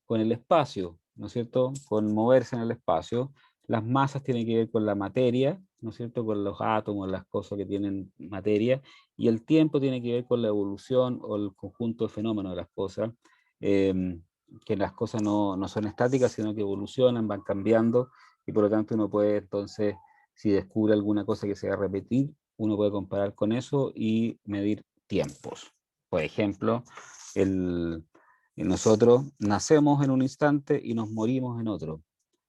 con el espacio, ¿no es cierto? Con moverse en el espacio. Las masas tienen que ver con la materia, ¿no es cierto? Con los átomos, las cosas que tienen materia. Y el tiempo tiene que ver con la evolución o el conjunto de fenómenos de las cosas. eh, que las cosas no son estáticas, sino que evolucionan, van cambiando, y por lo tanto uno puede entonces, si descubre alguna cosa que se va a repetir, uno puede comparar con eso y medir tiempos. Por ejemplo, el, nosotros nacemos en un instante y nos morimos en otro.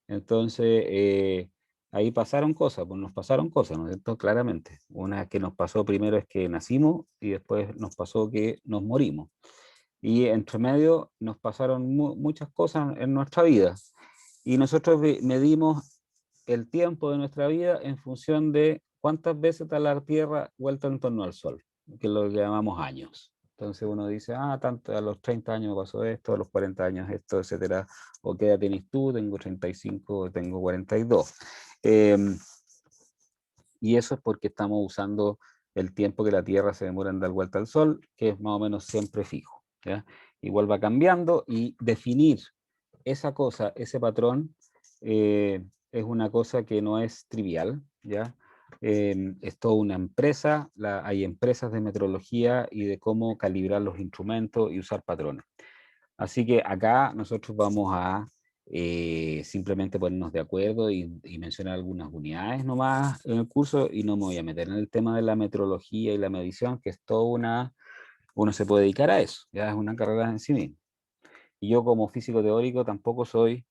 Entonces, ahí pasaron cosas, pues nos pasaron cosas, ¿no es cierto? Claramente. Una que nos pasó primero es que nacimos y después nos pasó que nos morimos. Y entre medio nos pasaron muchas cosas en nuestra vida. Y nosotros medimos el tiempo de nuestra vida en función de cuántas veces da la Tierra vuelta en torno al Sol, que es lo que llamamos años. Entonces uno dice, tanto a los 30 años me pasó esto, a los 40 años esto, etcétera. O qué edad tenés tú, tengo 35, o tengo 42. Eh, y eso es porque estamos usando el tiempo que la Tierra se demora en dar vuelta al Sol, que es más o menos siempre fijo, ¿ya? Igual va cambiando, y definir esa cosa, ese patrón, es una cosa que no es trivial, ¿ya? Es toda una empresa, hay empresas de metrología y de cómo calibrar los instrumentos y usar patrones. Así que acá nosotros vamos a simplemente ponernos de acuerdo y mencionar algunas unidades nomás en el curso, y no me voy a meter en el tema de la metrología y la medición, que es toda uno se puede dedicar a eso, ya es una carrera en sí misma. Y yo como físico teórico tampoco soy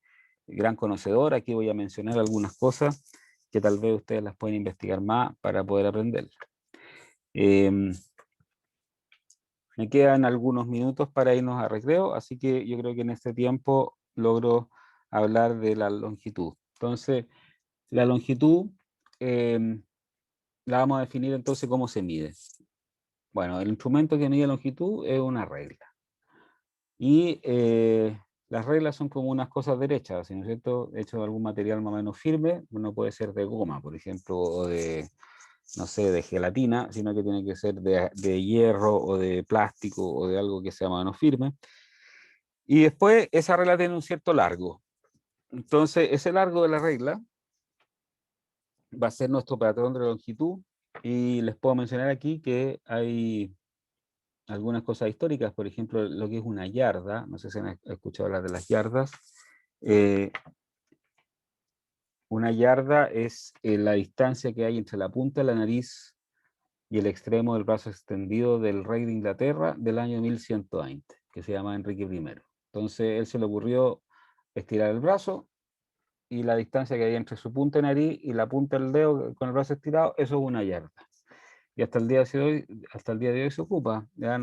gran conocedor, aquí voy a mencionar algunas cosas que tal vez ustedes las pueden investigar más para poder aprender. Me quedan algunos minutos para irnos a recreo, así que yo creo que en este tiempo logro hablar de la longitud. Entonces, la longitud eh, la vamos a definir entonces cómo se mide. Bueno, el instrumento que mide longitud es una regla. Y las reglas son como unas cosas derechas, ¿no es cierto? Hecho de algún material más o menos firme, no puede ser de goma, por ejemplo, o de, no sé, de gelatina, sino que tiene que ser de hierro o de plástico o de algo que sea más o menos firme. Y después esa regla tiene un cierto largo. Entonces, ese largo de la regla va a ser nuestro patrón de longitud. Y les puedo mencionar aquí que hay algunas cosas históricas, por ejemplo, lo que es una yarda. No sé si han escuchado hablar de las yardas. Eh, una yarda es la distancia que hay entre la punta de la nariz y el extremo del brazo extendido del rey de Inglaterra del año 1120, que se llama Enrique I. Entonces, él se le ocurrió estirar el brazo, y la distancia que hay entre su punta de nariz y la punta del dedo con el brazo estirado, eso es una yarda. Y hasta el día de hoy se ocupa. ¿Ya?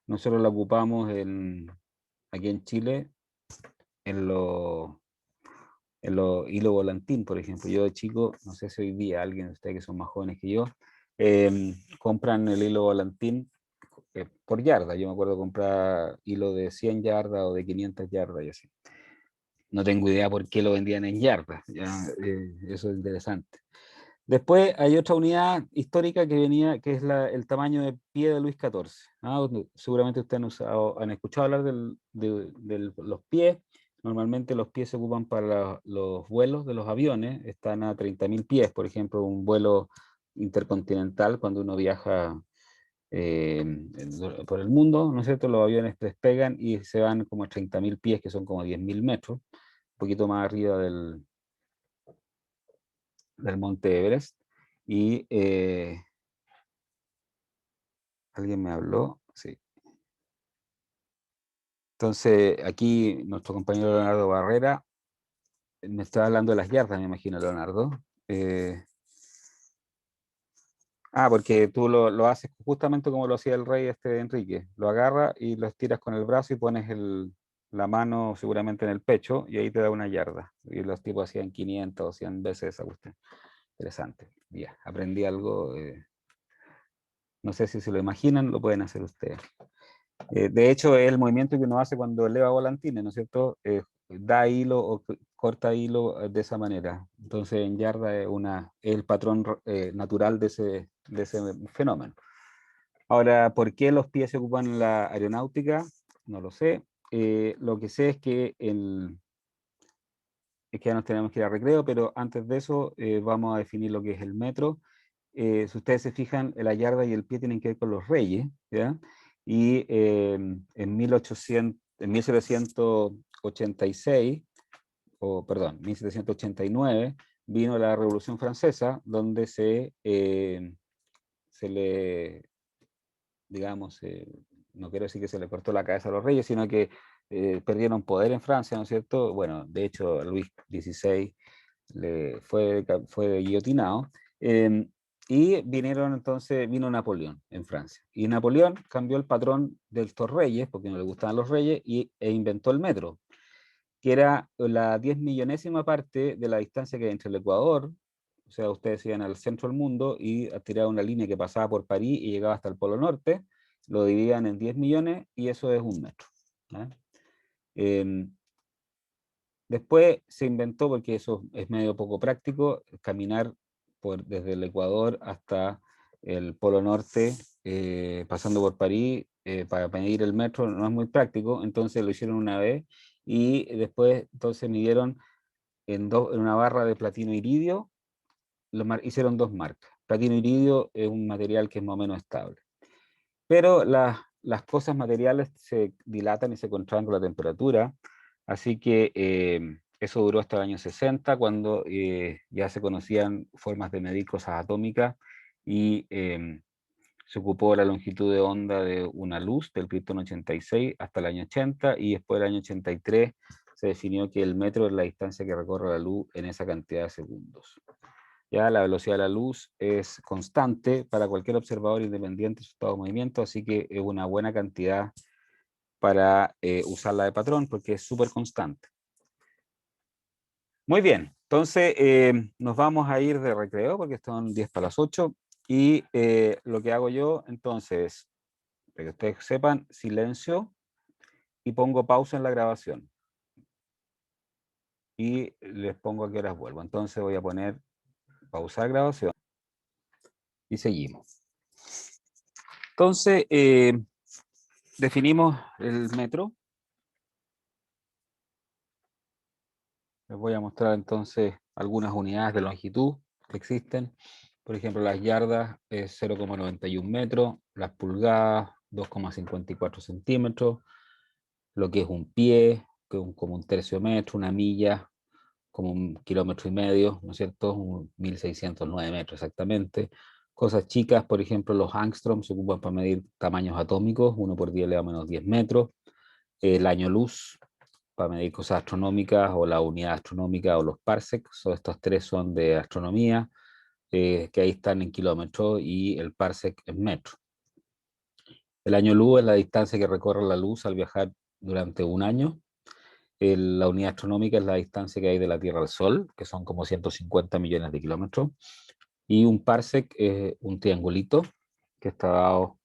Nosotros la ocupamos aquí en Chile en los hilo volantín, por ejemplo. Yo de chico, no sé si hoy día alguien de ustedes que son más jóvenes que yo, compran el hilo volantín por yarda. Yo me acuerdo comprar hilo de 100 yardas o de 500 yardas y así. No tengo idea por qué lo vendían en yardas, ya, eso es interesante. Después hay otra unidad histórica que venía, que es el tamaño de pie de Luis XIV. Seguramente ustedes han escuchado hablar de los pies. Normalmente los pies se ocupan para los vuelos de los aviones, están a 30.000 pies, por ejemplo, un vuelo intercontinental cuando uno viaja eh, por el mundo, ¿no es cierto? Los aviones despegan y se van como a 30.000 pies, que son como 10.000 metros, un poquito más arriba del monte Everest. Y alguien me habló, sí. Entonces, aquí nuestro compañero Leonardo Barrera me está hablando de las yardas, me imagino, Leonardo. Eh, Porque tú lo haces justamente como lo hacía el rey Enrique. Lo agarra y lo estiras con el brazo y pones la mano seguramente en el pecho y ahí te da una yarda. Y los tipos hacían 500 o 100 veces esa cuestión. Interesante. Ya, aprendí algo. No sé si se lo imaginan, lo pueden hacer ustedes. De hecho, es el movimiento que uno hace cuando eleva volantines, ¿no es cierto? Da hilo o corta hilo de esa manera. Entonces, en yarda es el patrón natural de ese fenómeno. Ahora, ¿por qué los pies se ocupan en la aeronáutica? No lo sé. Lo que sé es que es que ya nos tenemos que ir a recreo, pero antes de eso vamos a definir lo que es el metro. Si ustedes se fijan, la yarda y el pie tienen que ver con los reyes, ¿ya? Y en 1786, o perdón, 1789, vino la Revolución Francesa, donde se le, digamos, no quiero decir que se le cortó la cabeza a los reyes, sino que perdieron poder en Francia, ¿no es cierto? Bueno, de hecho, Luis XVI fue guillotinado. eh, y vino Napoleón en Francia. Y Napoleón cambió el patrón de estos reyes, porque no le gustaban los reyes, e inventó el metro, que era la 10 millonésima parte de la distancia que hay entre el Ecuador, o sea, ustedes iban al centro del mundo y tiraban una línea que pasaba por París y llegaba hasta el Polo Norte, lo dividían en 10 millones y eso es un metro. ¿Eh? Eh, Después se inventó, porque eso es medio poco práctico, caminar desde el Ecuador hasta el Polo Norte, pasando por París, para medir el metro, no es muy práctico, entonces lo hicieron una vez y después entonces midieron en una barra de platino iridio, hicieron dos marcas. Platino iridio es un material que es más o menos estable. Pero las cosas materiales se dilatan y se contraen con la temperatura, así que eso duró hasta el año 60, cuando ya se conocían formas de medir cosas atómicas y se ocupó la longitud de onda de una luz del Krypton 86 hasta el año 80, y después del año 83 se definió que el metro es la distancia que recorre la luz en esa cantidad de segundos. Ya la velocidad de la luz es constante para cualquier observador independiente de su estado de movimiento, así que es una buena cantidad para usarla de patrón porque es súper constante. Muy bien, entonces nos vamos a ir de recreo porque son 10 para las 8 y lo que hago yo entonces, para que ustedes sepan, silencio y pongo pausa en la grabación y les pongo a qué horas vuelvo. Entonces voy a poner pausar grabación y seguimos. Entonces, definimos el metro. Les voy a mostrar entonces algunas unidades de longitud que existen. Por ejemplo, las yardas es 0,91 metros, las pulgadas 2,54 centímetros, lo que es un pie, que es como un tercio metro, una milla, como 1,5 kilómetros, ¿no es cierto? 1.609 metros exactamente. Cosas chicas, por ejemplo, los angstroms se ocupan para medir tamaños atómicos, 1 por 10 elevado a menos 10 metros. El año luz, para medir cosas astronómicas, o la unidad astronómica, o los parsecs, estos tres son de astronomía, que ahí están en kilómetros, y el parsec en metro. El año luz es la distancia que recorre la luz al viajar durante un año. La unidad astronómica es la distancia que hay de la Tierra al Sol, que son como 150 millones de kilómetros. Y un parsec es un triangulito que está dado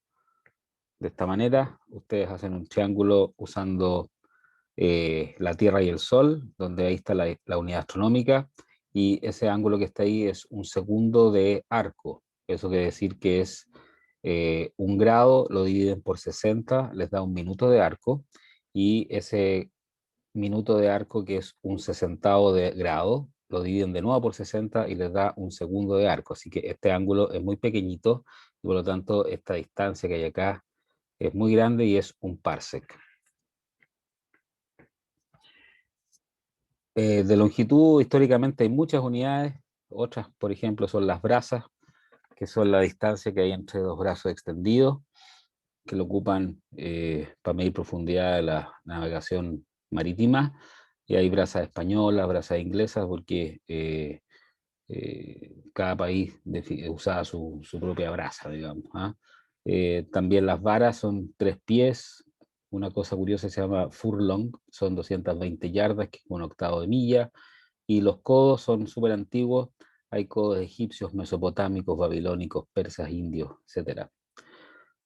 de esta manera. Ustedes hacen un triángulo usando la Tierra y el Sol, donde ahí está la unidad astronómica, y ese ángulo que está ahí es un segundo de arco. Eso quiere decir que es un grado, lo dividen por 60, les da un minuto de arco, y ese minuto de arco, que es un sesentavo de grado, lo dividen de nuevo por 60 y les da un segundo de arco. Así que este ángulo es muy pequeñito, y por lo tanto esta distancia que hay acá es muy grande y es un parsec. De longitud, históricamente hay muchas unidades, otras, por ejemplo, son las brazas, que son la distancia que hay entre dos brazos extendidos, que lo ocupan para medir profundidad de la navegación marítima, y hay brazas españolas, brazas inglesas, porque cada país usaba su propia braza, digamos. ¿Ah? También las varas son 3 pies. Una cosa curiosa se llama furlong, son 220 yardas, que es un octavo de milla. Y los codos son súper antiguos. Hay codos egipcios, mesopotámicos, babilónicos, persas, indios, etc.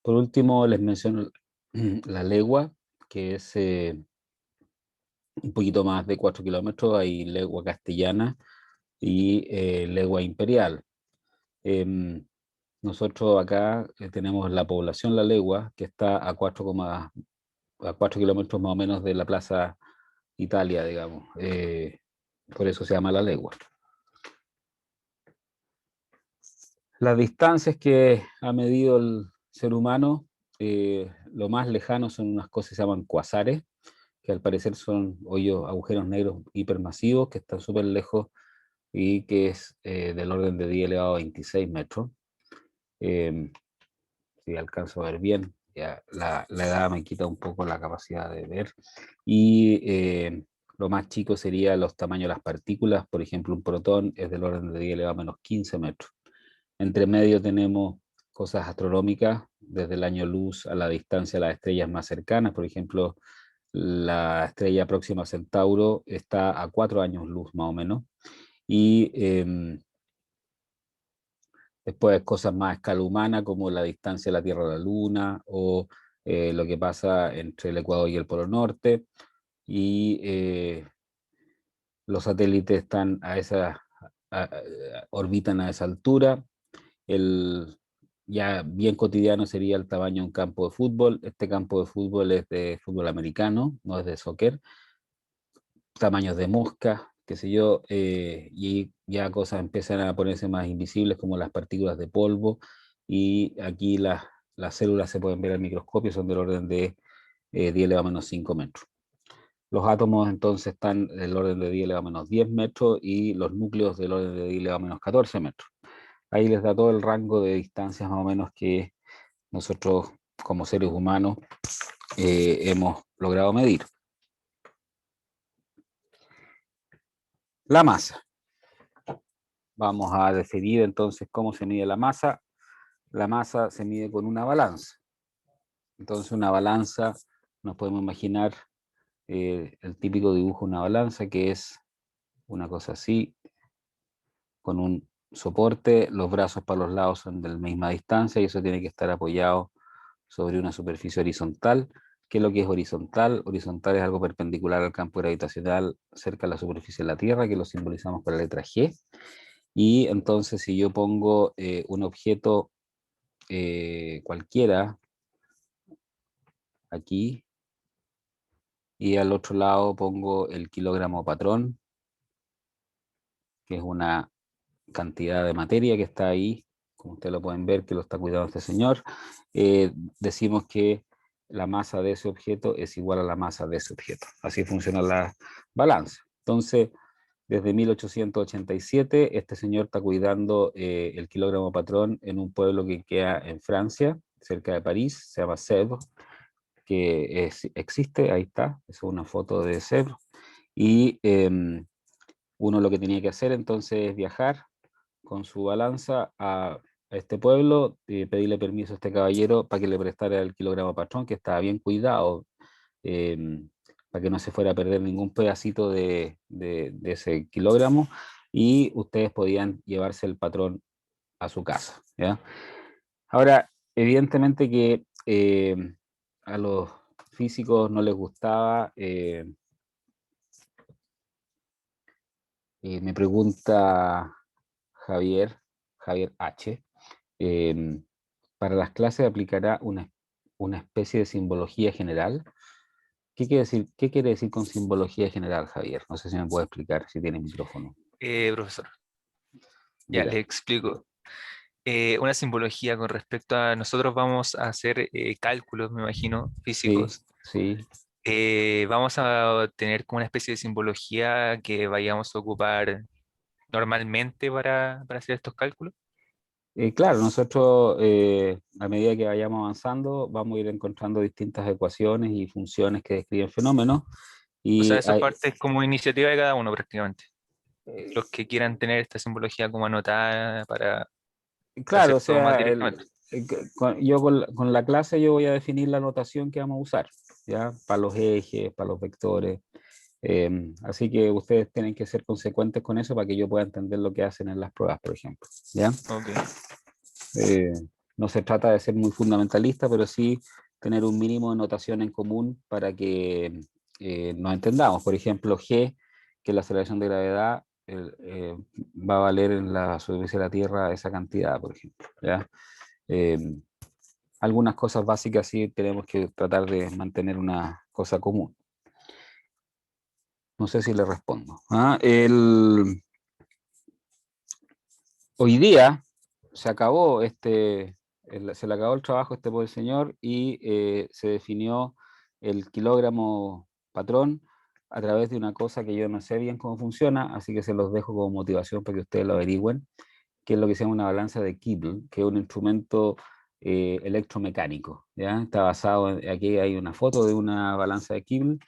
Por último, les menciono la legua, que es un poquito más de 4 kilómetros. Hay legua castellana y legua imperial. Em, Nosotros acá tenemos la población La Legua, que está a 4 kilómetros más o menos de la Plaza Italia, digamos. Por eso se llama La Legua. Las distancias que ha medido el ser humano, lo más lejano son unas cosas que se llaman cuasares, que al parecer son hoyos, agujeros negros hipermasivos que están súper lejos y que es del orden de 10 elevado a 26 metros. Eh, si alcanzo a ver bien, ya la edad me quita un poco la capacidad de ver. Y lo más chico sería los tamaños de las partículas. Por ejemplo, un protón es del orden de 10 elevado a menos 15 metros. Entre medio tenemos cosas astronómicas, desde el año luz a la distancia de las estrellas más cercanas. Por ejemplo, la estrella próxima a Centauro está a 4 años luz más o menos. Y después cosas más a escala humana, como la distancia de la Tierra a la Luna, o lo que pasa entre el Ecuador y el Polo Norte. Y los satélites están orbitan a esa altura. El, ya bien cotidiano sería el tamaño de un campo de fútbol. Este campo de fútbol es de fútbol americano, no es de soccer. Tamaños de mosca, qué sé yo, y ya cosas empiezan a ponerse más invisibles como las partículas de polvo, y aquí las células se pueden ver al microscopio, son del orden de 10 elevado a menos 5 metros. Los átomos entonces están del orden de 10 elevado a menos 10 metros y los núcleos del orden de 10 elevado a menos 14 metros. Ahí les da todo el rango de distancias más o menos que nosotros como seres humanos hemos logrado medir. La masa. Vamos a definir entonces cómo se mide la masa. La masa se mide con una balanza. Entonces una balanza, nos podemos imaginar el típico dibujo de una balanza, que es una cosa así, con un soporte, los brazos para los lados son de la misma distancia y eso tiene que estar apoyado sobre una superficie horizontal. ¿Qué es lo que es horizontal? Horizontal es algo perpendicular al campo gravitacional cerca de la superficie de la Tierra, que lo simbolizamos con la letra G. Y entonces si yo pongo un objeto cualquiera aquí y al otro lado pongo el kilogramo patrón, que es una cantidad de materia que está ahí, como ustedes lo pueden ver, que lo está cuidando este señor, decimos que la masa de ese objeto es igual a la masa de ese objeto. Así funciona la balanza. Entonces, desde 1887, este señor está cuidando el kilogramo patrón en un pueblo que queda en Francia, cerca de París, se llama Sèvres, que existe, ahí está, es una foto de Sèvres, y uno lo que tenía que hacer entonces es viajar con su balanza a este pueblo, pedirle permiso a este caballero para que le prestara el kilogramo patrón, que estaba bien cuidado, eh, para que no se fuera a perder ningún pedacito de ese kilogramo, y ustedes podían llevarse el patrón a su casa, ¿ya? Ahora, evidentemente que a los físicos no les gustaba, me pregunta Javier, Javier H., eh, para las clases aplicará una especie de simbología general. ¿Qué quiere decir con simbología general, Javier? No sé si me puede explicar, si tiene micrófono. Profesor, ya le Diga. explico. Una simbología con respecto a nosotros vamos a hacer cálculos, me imagino, Sí, físicos. sí. Vamos a tener como una especie de simbología que vayamos a ocupar normalmente para hacer estos cálculos. Claro, nosotros a medida que vayamos avanzando vamos a ir encontrando distintas ecuaciones y funciones que describen fenómenos O sea, y eso parte es como iniciativa de cada uno prácticamente. eh, Los que quieran tener esta simbología como anotada para claro, hacer o todo más sea, directamente. yo con la clase yo voy a definir la notación que vamos a usar, ¿ya? Para los ejes, para los vectores. Así que ustedes tienen que ser consecuentes con eso para que yo pueda entender lo que hacen en las pruebas, por ejemplo, ¿ya? Ok. Eh, No se trata de ser muy fundamentalista, pero sí tener un mínimo de notación en común para que nos entendamos. Por ejemplo, G, que es la aceleración de gravedad, va a valer en la superficie de la Tierra esa cantidad, por ejemplo. ¿Ya? Eh, Algunas cosas básicas sí tenemos que tratar de mantener una cosa común. No sé si le respondo. Hoy día se acabó se le acabó el trabajo por el señor y se definió el kilogramo patrón a través de una cosa que yo no sé bien cómo funciona, así que se los dejo como motivación para que ustedes lo averigüen, que es lo que se llama una balanza de Kibble, que es un instrumento electromecánico. ¿Ya? Está basado aquí hay una foto de una balanza de Kibble,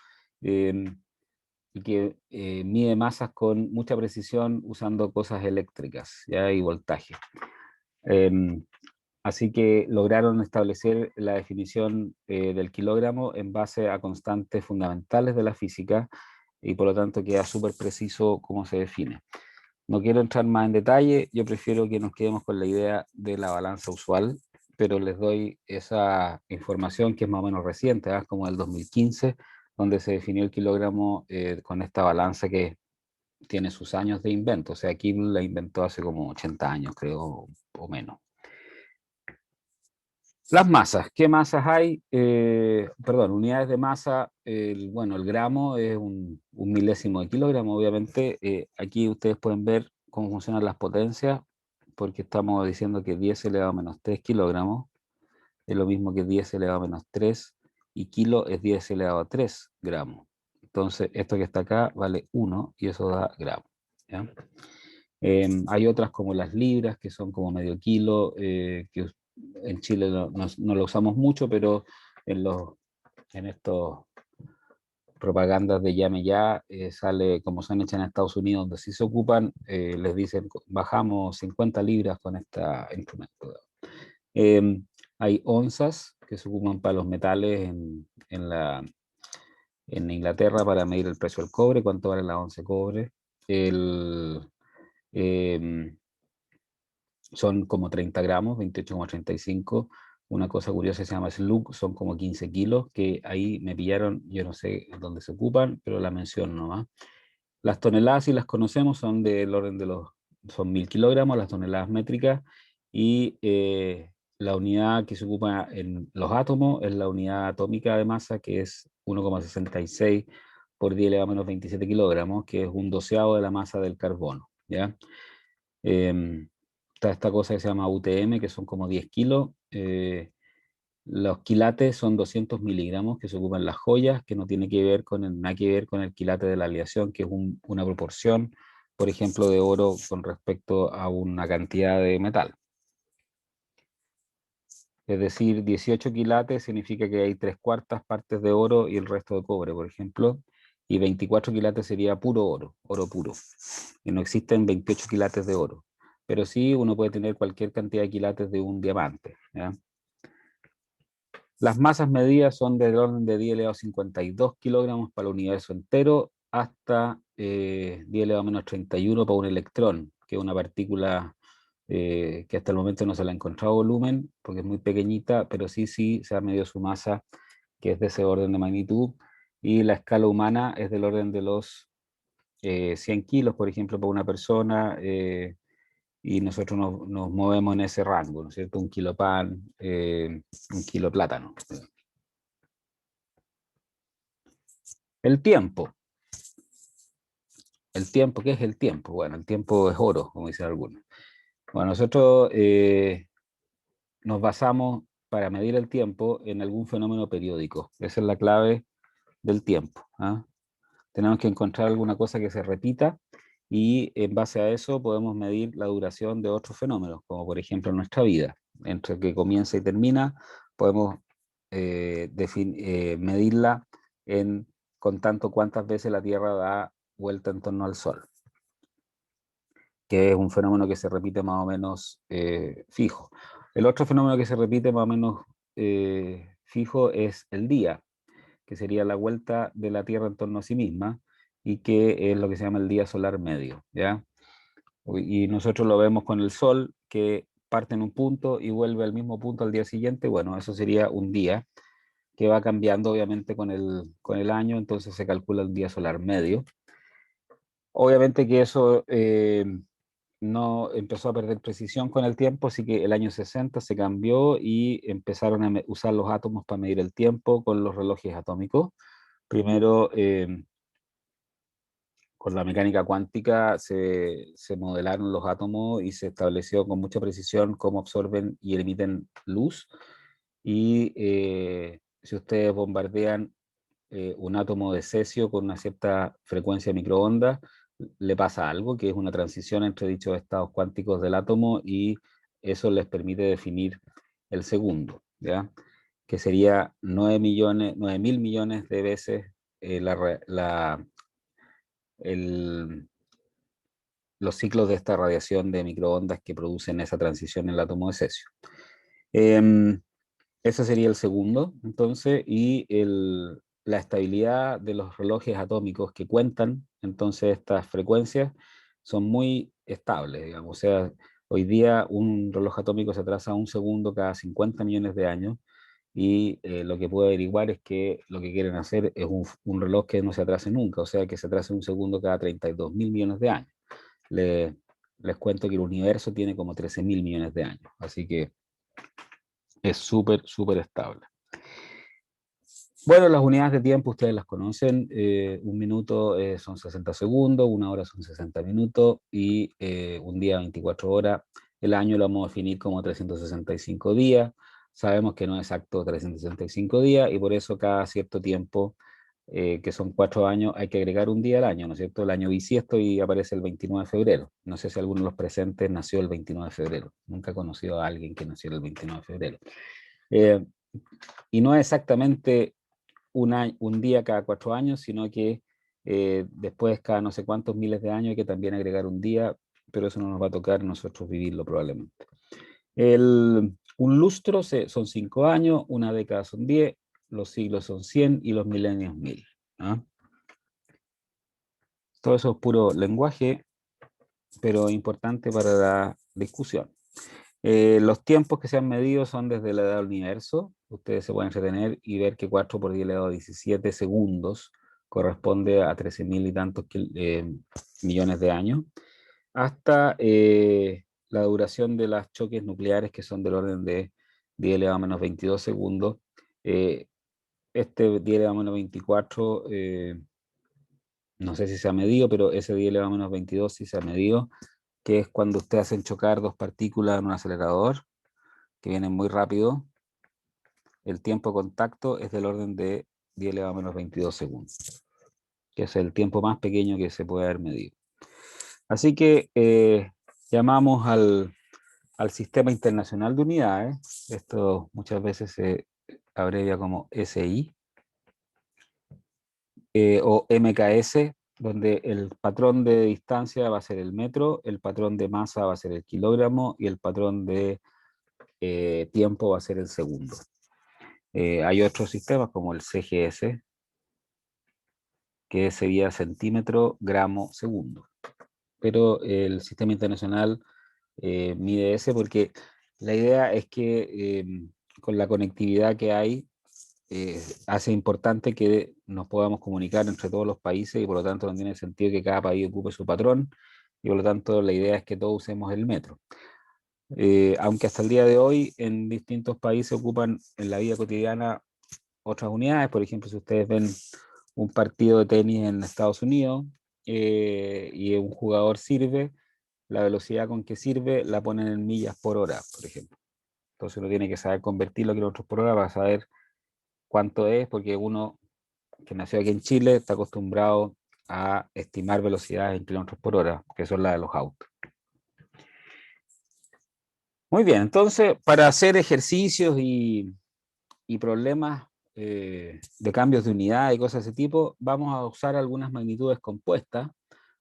eh, y que mide masas con mucha precisión usando cosas eléctricas, ¿ya? Y voltaje. Em, Así que lograron establecer la definición del kilogramo en base a constantes fundamentales de la física y por lo tanto queda súper preciso cómo se define. No quiero entrar más en detalle, yo prefiero que nos quedemos con la idea de la balanza usual, pero les doy esa información que es más o menos reciente, como del 2015, donde se definió el kilogramo con esta balanza que tiene sus años de invento. O sea, Kim la inventó hace como 80 años, creo, o menos. Las masas, ¿qué masas hay? Perdón, unidades de masa, bueno, el gramo es un milésimo de kilogramo, obviamente. Aquí ustedes pueden ver cómo funcionan las potencias, porque estamos diciendo que 10 elevado a menos 3 kilogramos es lo mismo que 10 elevado a menos 3, y kilo es 10 elevado a 3 gramos. Entonces, esto que está acá vale 1 y eso da gramos. ¿Ya? Hay otras como las libras, que son como medio kilo, que en Chile no lo usamos mucho, pero en estos propagandas de llame ya, sale como son hechas en Estados Unidos, donde sí se ocupan, les dicen bajamos 50 libras con este instrumento. Hay onzas que se ocupan para los metales en Inglaterra para medir el precio del cobre, cuánto vale la onza de cobre. El, eh, Son como 30 gramos, 28,35. Una cosa curiosa se llama slug, son como 15 kilos, que ahí me pillaron, yo no sé dónde se ocupan, pero la menciono nomás. Las toneladas, si las conocemos, son del orden son 1000 kilogramos, las toneladas métricas, y la unidad que se ocupa en los átomos es la unidad atómica de masa, que es 1,66 por 10 elevado a menos 27 kilogramos, que es un doceavo de la masa del carbono, ¿ya? Está esta cosa que se llama UTM, que son como 10 kilos. Los quilates son 200 miligramos que se ocupan en las joyas, que no tiene que ver nada que ver con el quilate de la aleación, que es una proporción, por ejemplo, de oro con respecto a una cantidad de metal. Es decir, 18 quilates significa que hay 3/4 partes de oro y el resto de cobre, por ejemplo, y 24 quilates sería puro oro, oro puro. Y no existen 28 quilates de oro, pero sí uno puede tener cualquier cantidad de quilates de un diamante, ¿ya? Las masas medidas son del orden de 10 elevado a 52 kilogramos para el universo entero, hasta 10 elevado a menos 31 para un electrón, que es una partícula que hasta el momento no se le ha encontrado volumen, porque es muy pequeñita, pero sí se ha medido su masa, que es de ese orden de magnitud, y la escala humana es del orden de los 100 kilos, por ejemplo, para una persona, y nosotros nos movemos en ese rango, ¿no es cierto? Un kilo pan, un kilo plátano. El tiempo. El tiempo, ¿qué es el tiempo? Bueno, el tiempo es oro, como dicen algunos. Bueno, nosotros nos basamos para medir el tiempo en algún fenómeno periódico. Esa es la clave del tiempo. ¿Ah? Tenemos que encontrar alguna cosa que se repita y en base a eso podemos medir la duración de otros fenómenos, como por ejemplo nuestra vida. Entre que comienza y termina, podemos medirla con tanto cuántas veces la Tierra da vuelta en torno al Sol, que es un fenómeno que se repite más o menos fijo. El otro fenómeno que se repite más o menos fijo es el día, que sería la vuelta de la Tierra en torno a sí misma, y que es lo que se llama el día solar medio, ¿ya? Y nosotros lo vemos con el Sol, que parte en un punto y vuelve al mismo punto al día siguiente, bueno, eso sería un día que va cambiando obviamente con el año, entonces se calcula un día solar medio. Obviamente que eso no empezó a perder precisión con el tiempo, así que el año 60 se cambió y empezaron a usar los átomos para medir el tiempo con los relojes atómicos. Primero, con la mecánica cuántica se modelaron los átomos y se estableció con mucha precisión cómo absorben y emiten luz. Y si ustedes bombardean un átomo de cesio con una cierta frecuencia de microondas, le pasa algo, que es una transición entre dichos estados cuánticos del átomo y eso les permite definir el segundo, ¿ya? Que sería 9.000 millones de veces el, los ciclos de esta radiación de microondas que producen esa transición en el átomo de cesio. Ese sería el segundo, entonces, y la estabilidad de los relojes atómicos que cuentan, entonces, estas frecuencias son muy estables, digamos. O sea, hoy día un reloj atómico se atrasa un segundo cada 50 millones de años y lo que puedo averiguar es que lo que quieren hacer es un reloj que no se atrase nunca, o sea, que se atrase un segundo cada 32.000 millones de años. Le- Les cuento que el universo tiene como 13.000 millones de años, así que es súper, súper estable. Bueno, las unidades de tiempo ustedes las conocen. Un minuto son 60 segundos, una hora son 60 minutos y un día 24 horas. El año lo vamos a definir como 365 días. Sabemos que no es exacto 365 días y por eso cada cierto tiempo, que son 4 años, hay que agregar un día al año, ¿no es cierto? El año bisiesto y aparece el 29 de febrero. No sé si alguno de los presentes nació el 29 de febrero. Nunca he conocido a alguien que nació el 29 de febrero. Eh, y no es exactamente un día cada 4 años, sino que después cada no sé cuántos miles de años hay que también agregar un día, pero eso no nos va a tocar nosotros vivirlo probablemente. Un lustro son 5 años, una década son 10, los siglos son 100 y los milenios 1000. ¿Ah? Todo eso es puro lenguaje, pero importante para la discusión. Los tiempos que se han medido son desde la edad del universo. Ustedes se pueden entretener y ver que 4 por 10 elevado a 17 segundos corresponde a 13.000 y tantos millones de años, hasta la duración de los choques nucleares que son del orden de 10 elevado a menos 22 segundos. Eh, este 10 elevado a menos 24, no sé si se ha medido, pero ese 10 elevado a menos 22 sí se ha medido, que es cuando ustedes hacen chocar dos partículas en un acelerador que vienen muy rápido. El tiempo de contacto es del orden de 10 elevado a menos 22 segundos, que es el tiempo más pequeño que se puede haber medido. Así que llamamos al Sistema Internacional de Unidades, esto muchas veces se abrevia como SI, o MKS, donde el patrón de distancia va a ser el metro, el patrón de masa va a ser el kilogramo y el patrón de tiempo va a ser el segundo. Hay otros sistemas como el CGS, que sería centímetro, gramo, segundo. Pero el sistema internacional mide ese porque la idea es que con la conectividad que hay, hace importante que nos podamos comunicar entre todos los países y por lo tanto no tiene sentido que cada país ocupe su patrón y por lo tanto la idea es que todos usemos el metro. Aunque hasta el día de hoy en distintos países ocupan en la vida cotidiana otras unidades, por ejemplo, si ustedes ven un partido de tenis en Estados Unidos y un jugador sirve, la velocidad con que sirve la ponen en millas por hora, por ejemplo. Entonces uno tiene que saber convertirlo a kilómetros por hora para saber cuánto es, porque uno que nació aquí en Chile está acostumbrado a estimar velocidades en kilómetros por hora, que son las de los autos. Muy bien, entonces para hacer ejercicios y problemas de cambios de unidad y cosas de ese tipo, vamos a usar algunas magnitudes compuestas,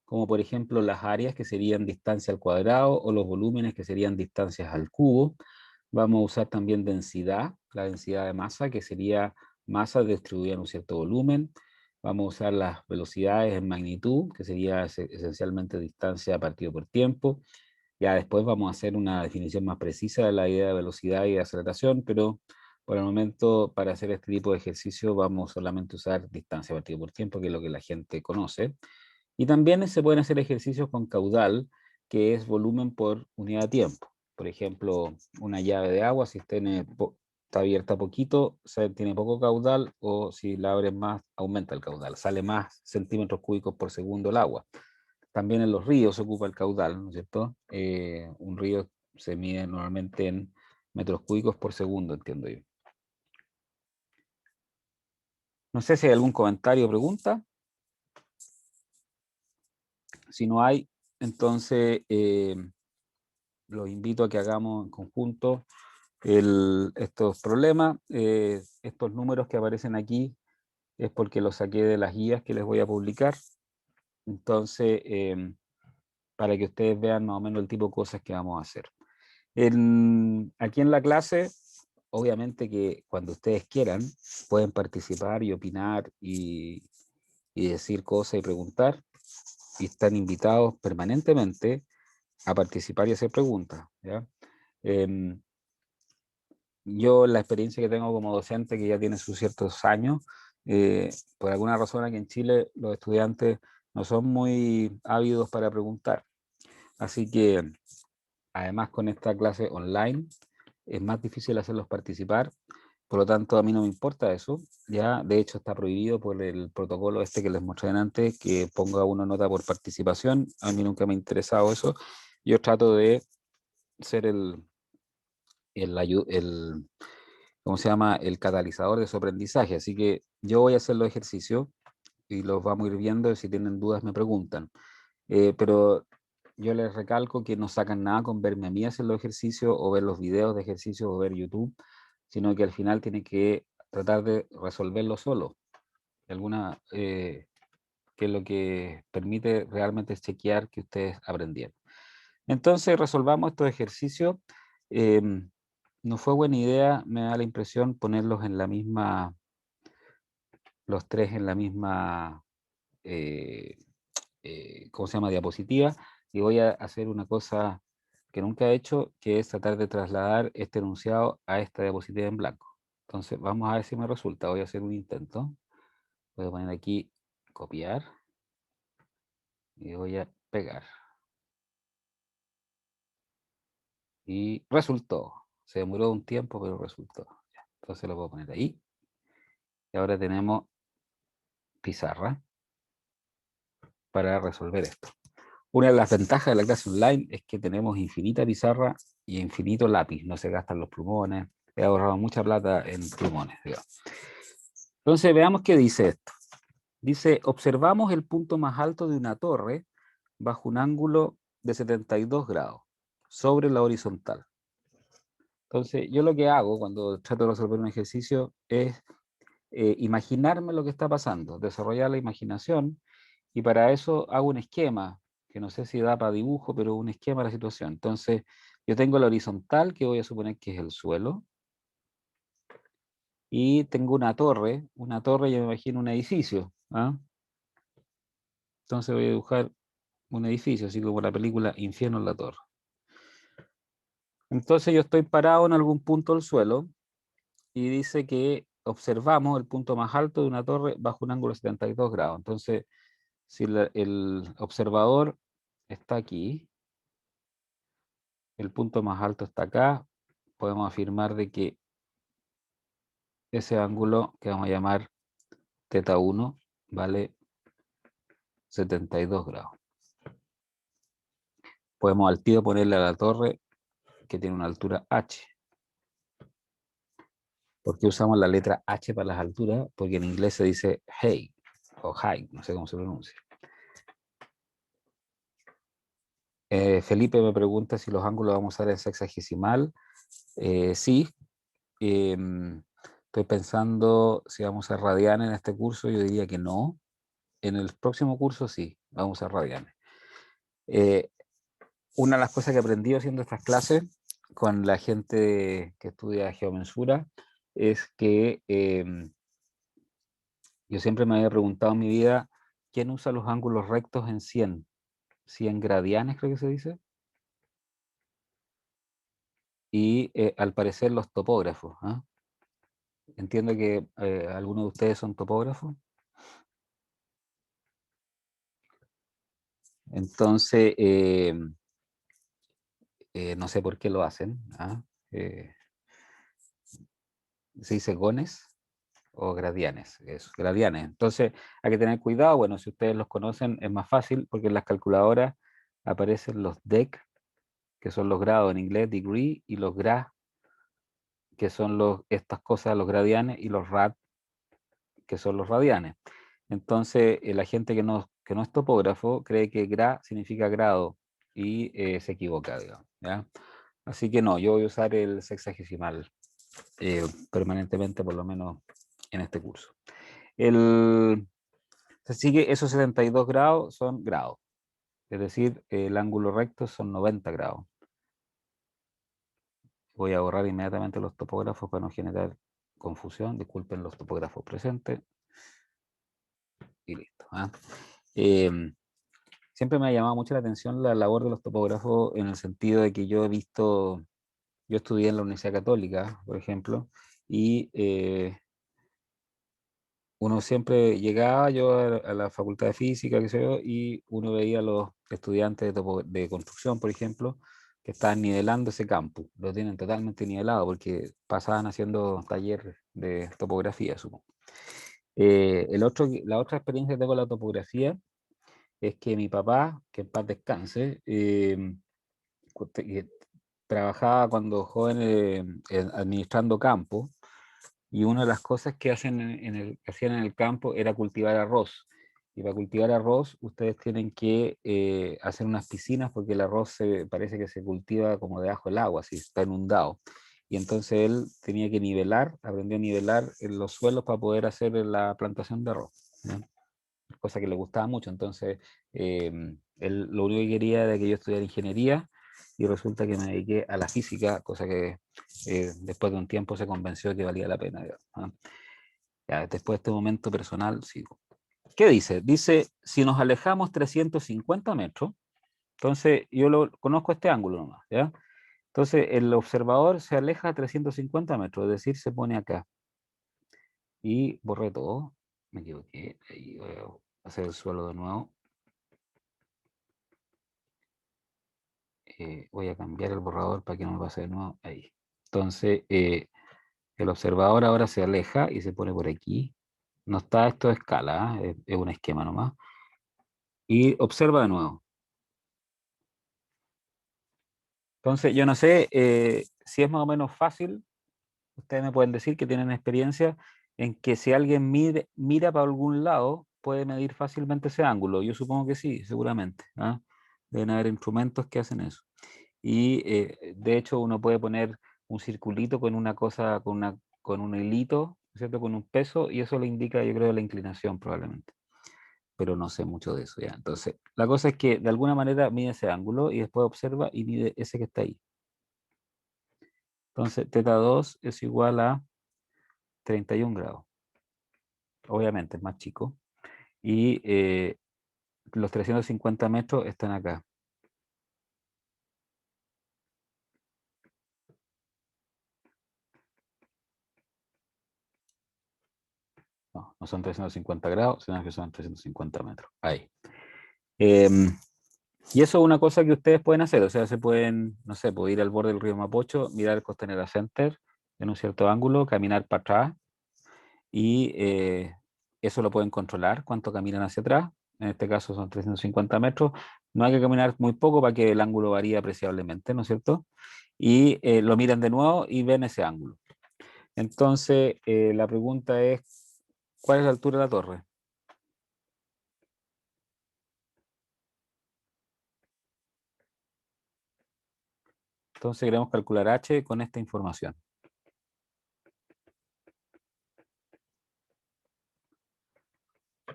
como por ejemplo las áreas que serían distancia al cuadrado o los volúmenes que serían distancias al cubo. Vamos a usar también densidad, la densidad de masa que sería masa distribuida en un cierto volumen. Vamos a usar las velocidades en magnitud, que sería esencialmente distancia partido por tiempo. Ya después vamos a hacer una definición más precisa de la idea de velocidad y de aceleración, pero por el momento, para hacer este tipo de ejercicio, vamos solamente a usar distancia partida por tiempo, que es lo que la gente conoce. Y también se pueden hacer ejercicios con caudal, que es volumen por unidad de tiempo. Por ejemplo, una llave de agua, si está abierta poquito, tiene poco caudal, o si la abres más, aumenta el caudal, sale más centímetros cúbicos por segundo el agua. También en los ríos se ocupa el caudal, ¿no es cierto? Un río se mide normalmente en metros cúbicos por segundo, entiendo yo. No sé si hay algún comentario o pregunta. Si no hay, entonces los invito a que hagamos en conjunto estos problemas. Estos números que aparecen aquí es porque los saqué de las guías que les voy a publicar. Entonces, para que ustedes vean más o menos el tipo de cosas que vamos a hacer. Aquí en la clase, obviamente que cuando ustedes quieran, pueden participar y opinar y decir cosas y preguntar, y están invitados permanentemente a participar y hacer preguntas, ¿ya? Em, yo, la experiencia que tengo como docente, que ya tiene sus ciertos años, por alguna razón aquí en Chile los estudiantes no son muy ávidos para preguntar. Así que, además con esta clase online, es más difícil hacerlos participar. Por lo tanto, a mí no me importa eso. Ya, de hecho, está prohibido por el protocolo este que les mostré antes, que ponga una nota por participación. A mí nunca me ha interesado eso. Yo trato de ser el ¿cómo se llama? El catalizador de su aprendizaje. Así que yo voy a hacer los ejercicios y los vamos a ir viendo. Si tienen dudas, me preguntan. Pero yo les recalco que no sacan nada con verme a mí hacer los ejercicios o ver los videos de ejercicios o ver YouTube, sino que al final tienen que tratar de resolverlo solo. Que es lo que permite realmente chequear que ustedes aprendieron. Entonces resolvamos estos ejercicios. Em, no fue buena idea, me da la impresión, ponerlos en la misma, los tres en la misma, eh, ¿cómo se llama? Diapositiva. Y voy a hacer una cosa que nunca he hecho, que es tratar de trasladar este enunciado a esta diapositiva en blanco. Entonces vamos a ver si me resulta. Voy a hacer un intento. Voy a poner aquí copiar y voy a pegar. Y resultó. Se demoró un tiempo, pero resultó. Entonces lo puedo poner ahí. Y ahora tenemos pizarra para resolver esto. Una de las ventajas de la clase online es que tenemos infinita pizarra y infinito lápiz. No se gastan los plumones. He ahorrado mucha plata en plumones, digamos. Entonces veamos qué dice esto. Dice, observamos el punto más alto de una torre bajo un ángulo de 72 grados sobre la horizontal. Entonces, yo lo que hago cuando trato de resolver un ejercicio es imaginarme lo que está pasando, desarrollar la imaginación, y para eso hago un esquema, que no sé si da para dibujo, pero un esquema de la situación. Entonces, yo tengo la horizontal, que voy a suponer que es el suelo, y tengo una torre yo me imagino un edificio, ¿ah? Entonces voy a dibujar un edificio, así como la película Infierno en la Torre. Entonces yo estoy parado en algún punto del suelo, y dice que observamos el punto más alto de una torre bajo un ángulo de 72 grados. Entonces, si el observador está aquí, el punto más alto está acá, podemos afirmar de que ese ángulo, que vamos a llamar θ1, vale 72 grados. Podemos al tiro ponerle a la torre que tiene una altura h. ¿Por qué usamos la letra h para las alturas? Porque en inglés se dice height o height, no sé cómo se pronuncia. Felipe me pregunta si los ángulos vamos a usar en sexagesimal. Sí, estoy pensando si vamos a radianes en este curso. Yo diría que no. En el próximo curso sí, vamos a radianes. Eh, una de las cosas que aprendí haciendo estas clases con la gente que estudia geomensura es que yo siempre me había preguntado en mi vida, ¿quién usa los ángulos rectos en 100? 100 gradianes, creo que se dice. y al parecer los topógrafos. ¿Ah? Entiendo que algunos de ustedes son topógrafos. Entonces, no sé por qué lo hacen. ¿Ah? Se dice gones o gradianes. Eso, gradianes. Entonces, hay que tener cuidado. Bueno, si ustedes los conocen, es más fácil porque en las calculadoras aparecen los DEC, que son los grados en inglés, degree, y los grad, que son estas cosas, los gradianes, y los rad, que son los radianes. Entonces, la gente que no es topógrafo cree que gra significa grado y se equivoca, digamos, ¿ya? Así que no, yo voy a usar el sexagesimal permanentemente, por lo menos en este curso. Así que esos 72 grados son grados, es decir, el ángulo recto son 90 grados. Voy a borrar inmediatamente los topógrafos para no generar confusión. Disculpen los topógrafos presentes. Y listo. ¿Ah? Siempre me ha llamado mucho la atención la labor de los topógrafos en el sentido de que yo he visto, yo estudié en la Universidad Católica, por ejemplo, y uno siempre llegaba yo a la Facultad de Física, qué sé yo, y uno veía a los estudiantes de construcción, por ejemplo, que estaban nivelando ese campus. Lo tienen totalmente nivelado porque pasaban haciendo talleres de topografía, supongo. La otra experiencia que tengo con la topografía es que mi papá, que en paz descanse, eh, trabajaba cuando joven administrando campo, y una de las cosas que que hacían en el campo era cultivar arroz. Y para cultivar arroz, ustedes tienen que hacer unas piscinas porque el arroz parece que se cultiva como debajo del agua, así está inundado. Y entonces él tenía que nivelar, aprendió a nivelar los suelos para poder hacer la plantación de arroz, ¿no? Cosa que le gustaba mucho. Entonces, él lo único que quería era que yo estudiara ingeniería y resulta que me dediqué a la física, cosa que después de un tiempo se convenció de que valía la pena. ¿Ah? Ya, después de este momento personal, sigo. ¿Qué dice? Dice, si nos alejamos 350 metros, entonces yo conozco este ángulo nomás, ¿ya? Entonces el observador se aleja a 350 metros, es decir, se pone acá. Y borré todo, me equivoqué, ahí voy a hacer el suelo de nuevo. Voy a cambiar el borrador para que no me pase de nuevo ahí. Entonces, el observador ahora se aleja y se pone por aquí. No está esto de escala, es un esquema nomás. Y observa de nuevo. Entonces, yo no sé si es más o menos fácil. Ustedes me pueden decir que tienen experiencia en que si alguien mira para algún lado, puede medir fácilmente ese ángulo. Yo supongo que sí, seguramente. ¿Ah? Deben haber instrumentos que hacen eso. Y de hecho uno puede poner un circulito con una cosa, con un hilito, ¿cierto? Con un peso, y eso le indica, yo creo, la inclinación probablemente. Pero no sé mucho de eso ya. Entonces, la cosa es que de alguna manera mide ese ángulo y después observa y mide ese que está ahí. Entonces, teta 2 es igual a 31 grados. Obviamente es más chico. Y los 350 metros están acá. No, no son 350 grados, sino que son 350 metros. Ahí. Y eso es una cosa que ustedes pueden hacer, o sea, se pueden, no sé, pueden ir al borde del río Mapocho, mirar el Costanera Center en un cierto ángulo, caminar para atrás y eso lo pueden controlar, cuánto caminan hacia atrás, en este caso son 350 metros, no hay que caminar muy poco para que el ángulo varíe apreciablemente, ¿no es cierto? Y lo miran de nuevo y ven ese ángulo. Entonces, la pregunta es, ¿cuál es la altura de la torre? Entonces queremos calcular h con esta información.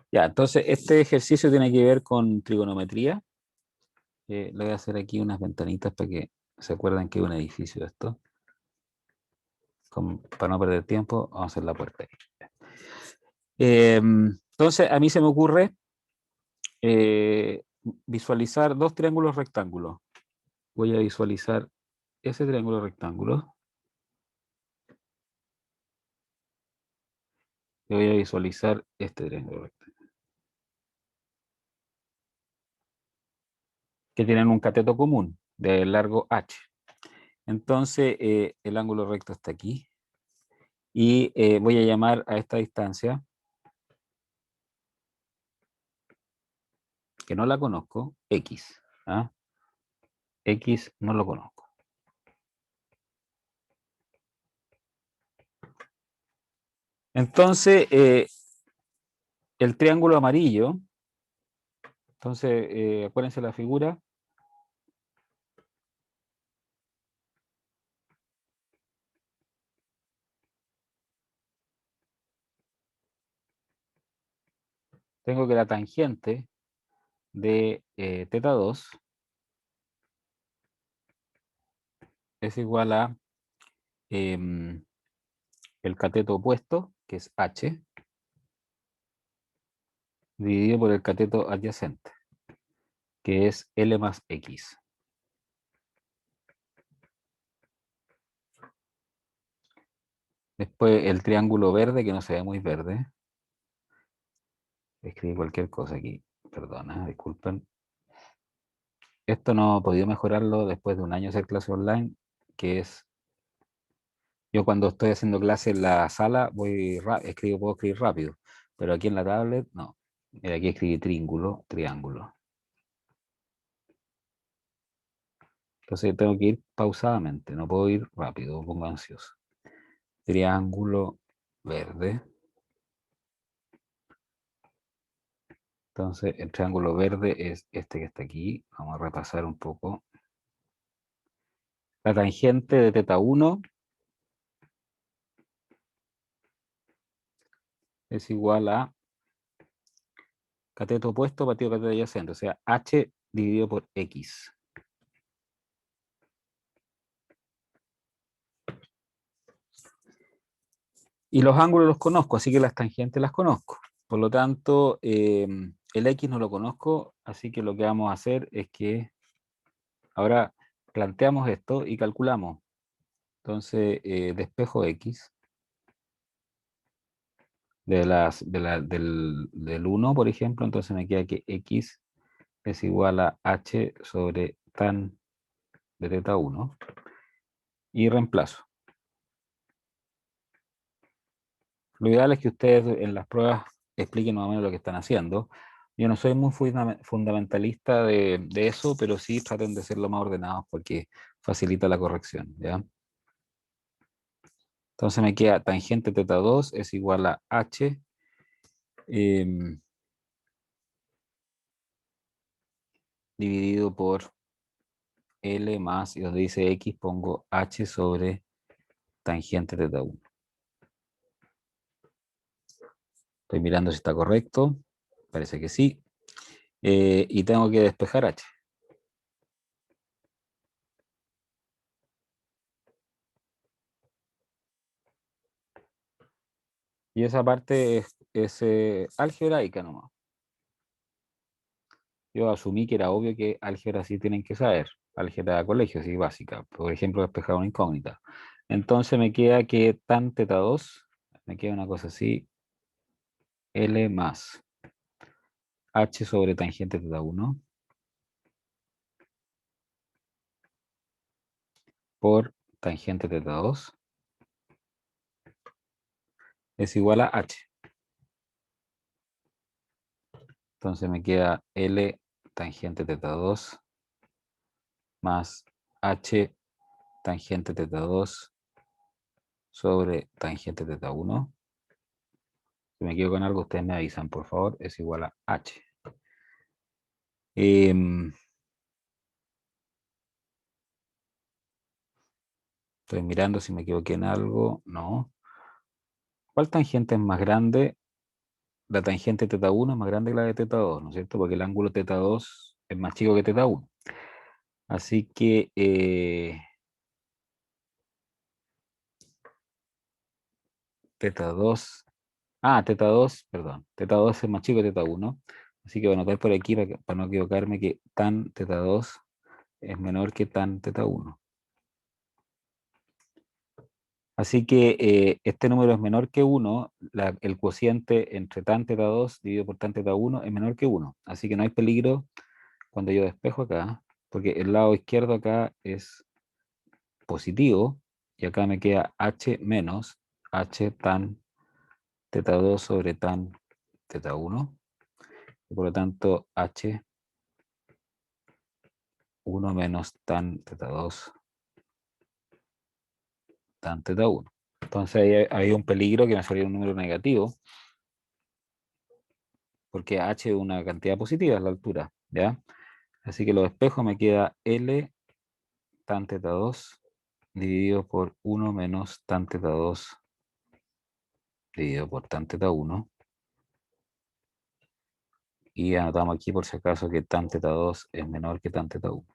Ya, entonces este ejercicio tiene que ver con trigonometría. Le voy a hacer aquí unas ventanitas para que se acuerden que es un edificio esto. Para no perder tiempo, vamos a hacer la puerta ahí. Entonces, a mí se me ocurre visualizar dos triángulos rectángulos. Voy a visualizar ese triángulo rectángulo. Y voy a visualizar este triángulo rectángulo. Que tienen un cateto común de largo h. Entonces, el ángulo recto está aquí. Y voy a llamar a esta distancia, que no la conozco, X. ¿Ah? X no lo conozco. Entonces, el triángulo amarillo, entonces, acuérdense la figura. Tengo que la tangente de teta 2 es igual a el cateto opuesto, que es h, dividido por el cateto adyacente, que es L más X. Después el triángulo verde, que no se ve muy verde. Escribí cualquier cosa aquí. Perdona, disculpen. Esto no he podido mejorarlo después de un año de hacer clase online, que es, yo cuando estoy haciendo clase en la sala, puedo escribir rápido, pero aquí en la tablet, no. Mira, aquí escribí triángulo. Entonces tengo que ir pausadamente, no puedo ir rápido, me pongo ansioso. Triángulo verde. Entonces el triángulo verde es este que está aquí. Vamos a repasar un poco. La tangente de teta 1 es igual a cateto opuesto partido cateto adyacente, o sea, h dividido por x. Y los ángulos los conozco, así que las tangentes las conozco. Por lo tanto, el x no lo conozco, así que lo que vamos a hacer es que ahora planteamos esto y calculamos. Entonces, despejo x del 1, por ejemplo, entonces me queda que x es igual a h sobre tan de teta 1 y reemplazo. Lo ideal es que ustedes en las pruebas expliquen más o menos lo que están haciendo. Yo no soy muy fundamentalista de eso, pero sí traten de ser lo más ordenados porque facilita la corrección, ¿ya? Entonces me queda tangente teta 2 es igual a h dividido por L más, y donde dice X pongo H sobre tangente teta 1. Estoy mirando si está correcto. Parece que sí. Y tengo que despejar H. Y esa parte es algebraica nomás. Yo asumí que era obvio que álgebra sí tienen que saber. Álgebra de colegio, sí, básica. Por ejemplo, despejar una incógnita. Entonces me queda que tan teta 2, me queda una cosa así, L más H sobre tangente teta 1 por tangente teta 2 es igual a H. Entonces me queda L tangente teta 2 más H tangente teta 2 sobre tangente teta 1. Si me quedo con algo, ustedes me avisan, por favor. Es igual a H. Estoy mirando si me equivoqué en algo. No. ¿Cuál tangente es más grande? La tangente teta 1 es más grande que la de teta 2, ¿no es cierto? Porque el ángulo teta 2 es más chico que teta 1. Así que teta 2. Ah, teta 2, perdón. Teta 2 es más chico que teta 1. Así que voy a anotar por aquí para no equivocarme que tan teta 2 es menor que tan teta 1. Así que este número es menor que 1, el cociente entre tan teta 2 dividido por tan teta 1 es menor que 1. Así que no hay peligro cuando yo despejo acá, porque el lado izquierdo acá es positivo, y acá me queda h menos h tan teta 2 sobre tan teta 1, y por lo tanto h 1 menos tan teta 2 tan teta 1. Entonces ahí hay un peligro que me saliera un número negativo, porque h es una cantidad positiva, es la altura, ¿ya? Así que lo despejo, me queda L tan teta 2 dividido por 1 menos tan teta 2 dividido por tan teta 1. Y anotamos aquí por si acaso que tan teta 2 es menor que tan teta 1.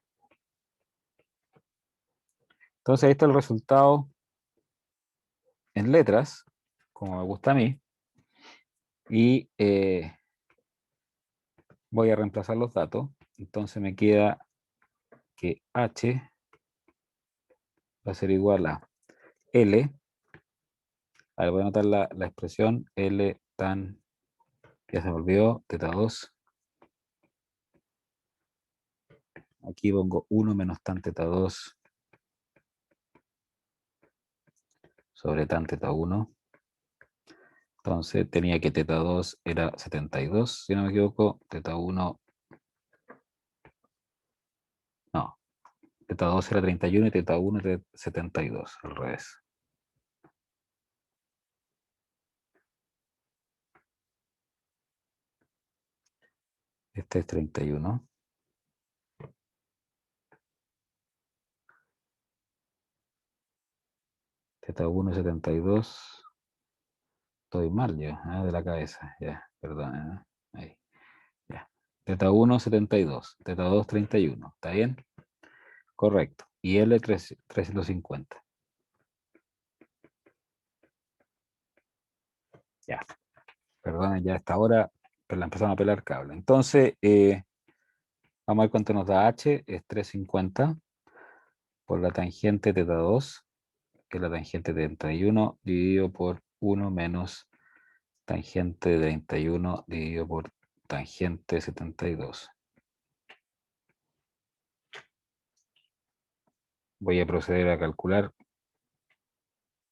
Entonces ahí está el resultado en letras, como me gusta a mí. Y voy a reemplazar los datos. Entonces me queda que H va a ser igual a L. Ahora voy a anotar la expresión L tan, ya se me olvidó, teta 2. Aquí pongo 1 menos tan teta 2 sobre tan teta 1. Entonces tenía que teta 2 era 72, si no me equivoco. Teta 1, no. Teta 2 era 31 y teta 1 era 72, al revés. Este es 31. Teta 1 es 72. Estoy mal yo, de la cabeza. Ya, perdón. Ahí, ya. Teta 1, 72. Teta 2, 31. ¿Está bien? Correcto. Y L, 350. Ya. Perdón, ya a esta hora pero la empezamos a pelar cable. Entonces, vamos a ver cuánto nos da H. Es 350 por la tangente teta 2, que es la tangente de 31, dividido por 1 menos tangente de 31 dividido por tangente 72. Voy a proceder a calcular.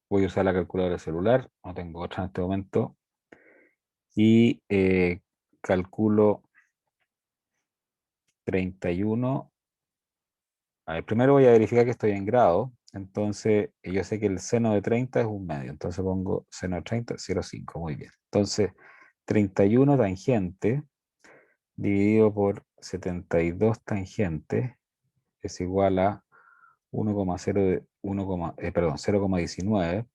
Voy a usar la calculadora celular, no tengo otra en este momento. Y calculo 31. A ver, primero voy a verificar que estoy en grado. Entonces, yo sé que el seno de 30 es un medio. Entonces pongo seno de 30, 0,5. Muy bien. Entonces, 31 tangente dividido por 72 tangente es igual a 0,19.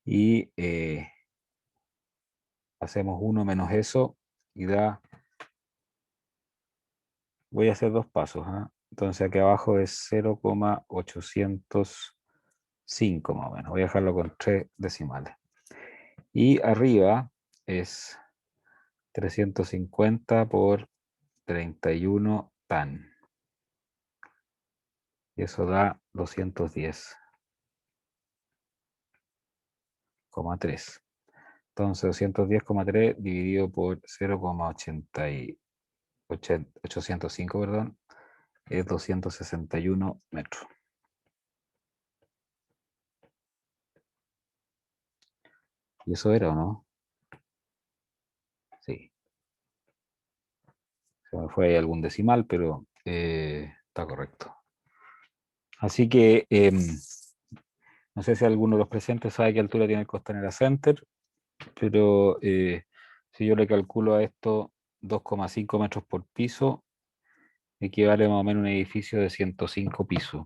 Y hacemos 1 menos eso y da. Voy a hacer dos pasos. Entonces aquí abajo es 0,805 más o menos. Voy a dejarlo con 3 decimales. Y arriba es 350 por 31 tan. Y eso da 210,3. Entonces 210,3 dividido por 0,805, perdón, es 261 metros. ¿Y eso era o no? Sí. Se me fue ahí algún decimal, pero está correcto. Así que no sé si alguno de los presentes sabe qué altura tiene el Costanera Center, pero si yo le calculo a esto 2,5 metros por piso, equivale más o menos a un edificio de 105 pisos.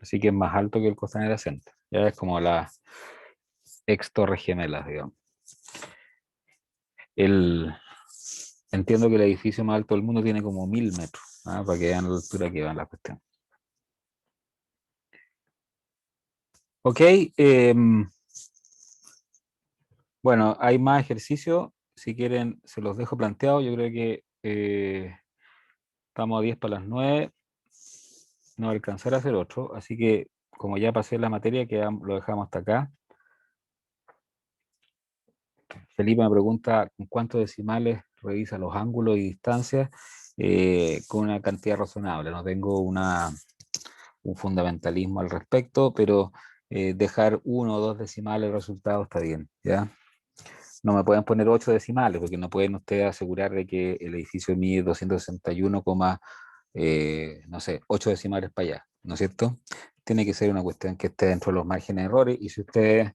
Así que es más alto que el Costanera Center. Ya es como las ex Torres Gemelas, digamos. Entiendo que el edificio más alto del mundo tiene como 1000 metros, para que vean la altura que va la cuestión. Ok, bueno, hay más ejercicios. Si quieren, se los dejo planteados. Yo creo que Estamos a 10 para las 9. No alcanzar a hacer otro. Así que, como ya pasé la materia, lo dejamos hasta acá. Felipe me pregunta con cuántos decimales revisa los ángulos y distancias con una cantidad razonable. No tengo un fundamentalismo al respecto, pero dejar 1 o 2 decimales el resultado está bien, ¿ya? No me pueden poner 8 decimales, porque no pueden ustedes asegurar de que el edificio mide 261, no sé, 8 decimales para allá, ¿no es cierto? Tiene que ser una cuestión que esté dentro de los márgenes de errores, y si ustedes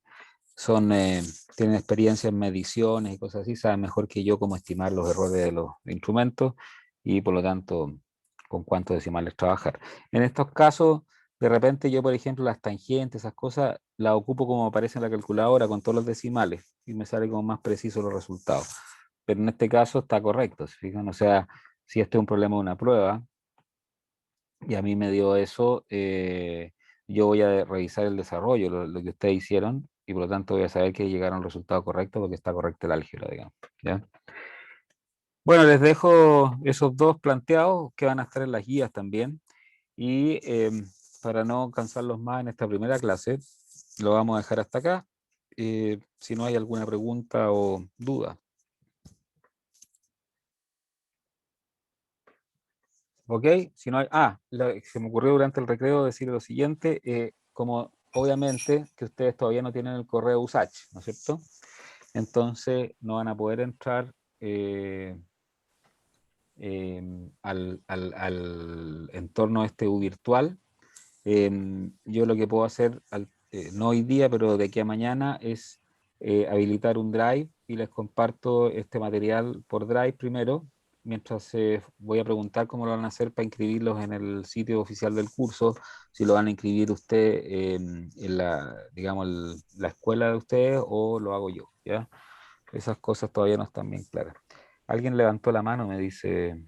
tienen experiencia en mediciones y cosas así, saben mejor que yo cómo estimar los errores de los instrumentos y por lo tanto con cuántos decimales trabajar. En estos casos, de repente yo, por ejemplo, las tangentes, esas cosas, las ocupo como aparece en la calculadora con todos los decimales y me sale como más preciso los resultados. Pero en este caso está correcto, ¿se fijan? O sea, si este es un problema de una prueba y a mí me dio eso, yo voy a revisar el desarrollo, lo que ustedes hicieron, y por lo tanto voy a saber que llegaron al resultado correcto porque está correcta el álgebra, digamos. ¿Ya? Bueno, les dejo esos dos planteados que van a estar en las guías también. Y para no cansarlos más en esta primera clase, lo vamos a dejar hasta acá. Si no hay alguna pregunta o duda. ¿Ok? Si no hay, se me ocurrió durante el recreo decir lo siguiente, como obviamente que ustedes todavía no tienen el correo USACH, ¿no es cierto? Entonces no van a poder entrar al entorno este virtual. Yo lo que puedo hacer, no hoy día, pero de aquí a mañana, es habilitar un Drive y les comparto este material por Drive primero, mientras voy a preguntar cómo lo van a hacer para inscribirlos en el sitio oficial del curso, si lo van a inscribir usted en la, digamos, la escuela de ustedes o lo hago yo, ¿ya? Esas cosas todavía no están bien claras. Alguien levantó la mano, me dice,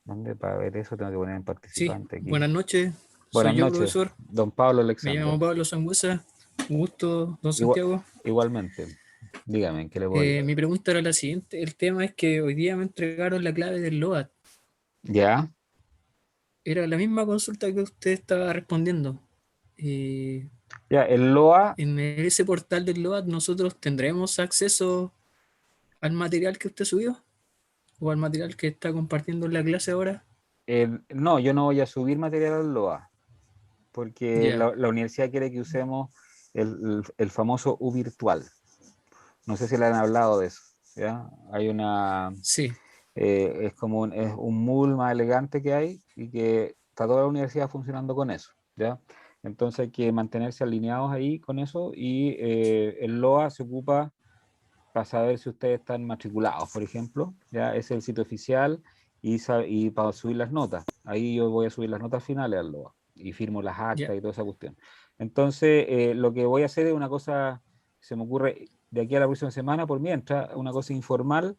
¿dónde para ver eso tengo que poner en Sí, participante aquí? buenas noches. Buenas Soy yo, noches, profesor. don Pablo Me Alexander. llamo Pablo Sangüesa. Un gusto, don Igua- Santiago. Igualmente, dígame, ¿en qué le puedo ayudar? Mi pregunta era la siguiente. El tema es que hoy día me entregaron la clave del LOAT. ¿Ya? Era la misma consulta que usted estaba respondiendo. Eh, Ya, el LOA, en ese portal del LOAT nosotros tendremos acceso al material que usted subió o al material que está compartiendo en la clase ahora. no, yo no voy a subir material al LOA, porque Ya, la universidad quiere que usemos el famoso U virtual. No sé si le han hablado de eso, ¿ya? Hay sí, es un Moodle más elegante que hay y que está toda la universidad funcionando con eso, ¿ya? Entonces hay que mantenerse alineados ahí con eso y el LOA se ocupa para saber si ustedes están matriculados, por ejemplo, ya es el sitio oficial y para subir las notas. Ahí yo voy a subir las notas finales al LOA y firmo las ya, actas y toda esa cuestión. Entonces, lo que voy a hacer es una cosa, se me ocurre de aquí a la próxima semana, por mientras, una cosa informal,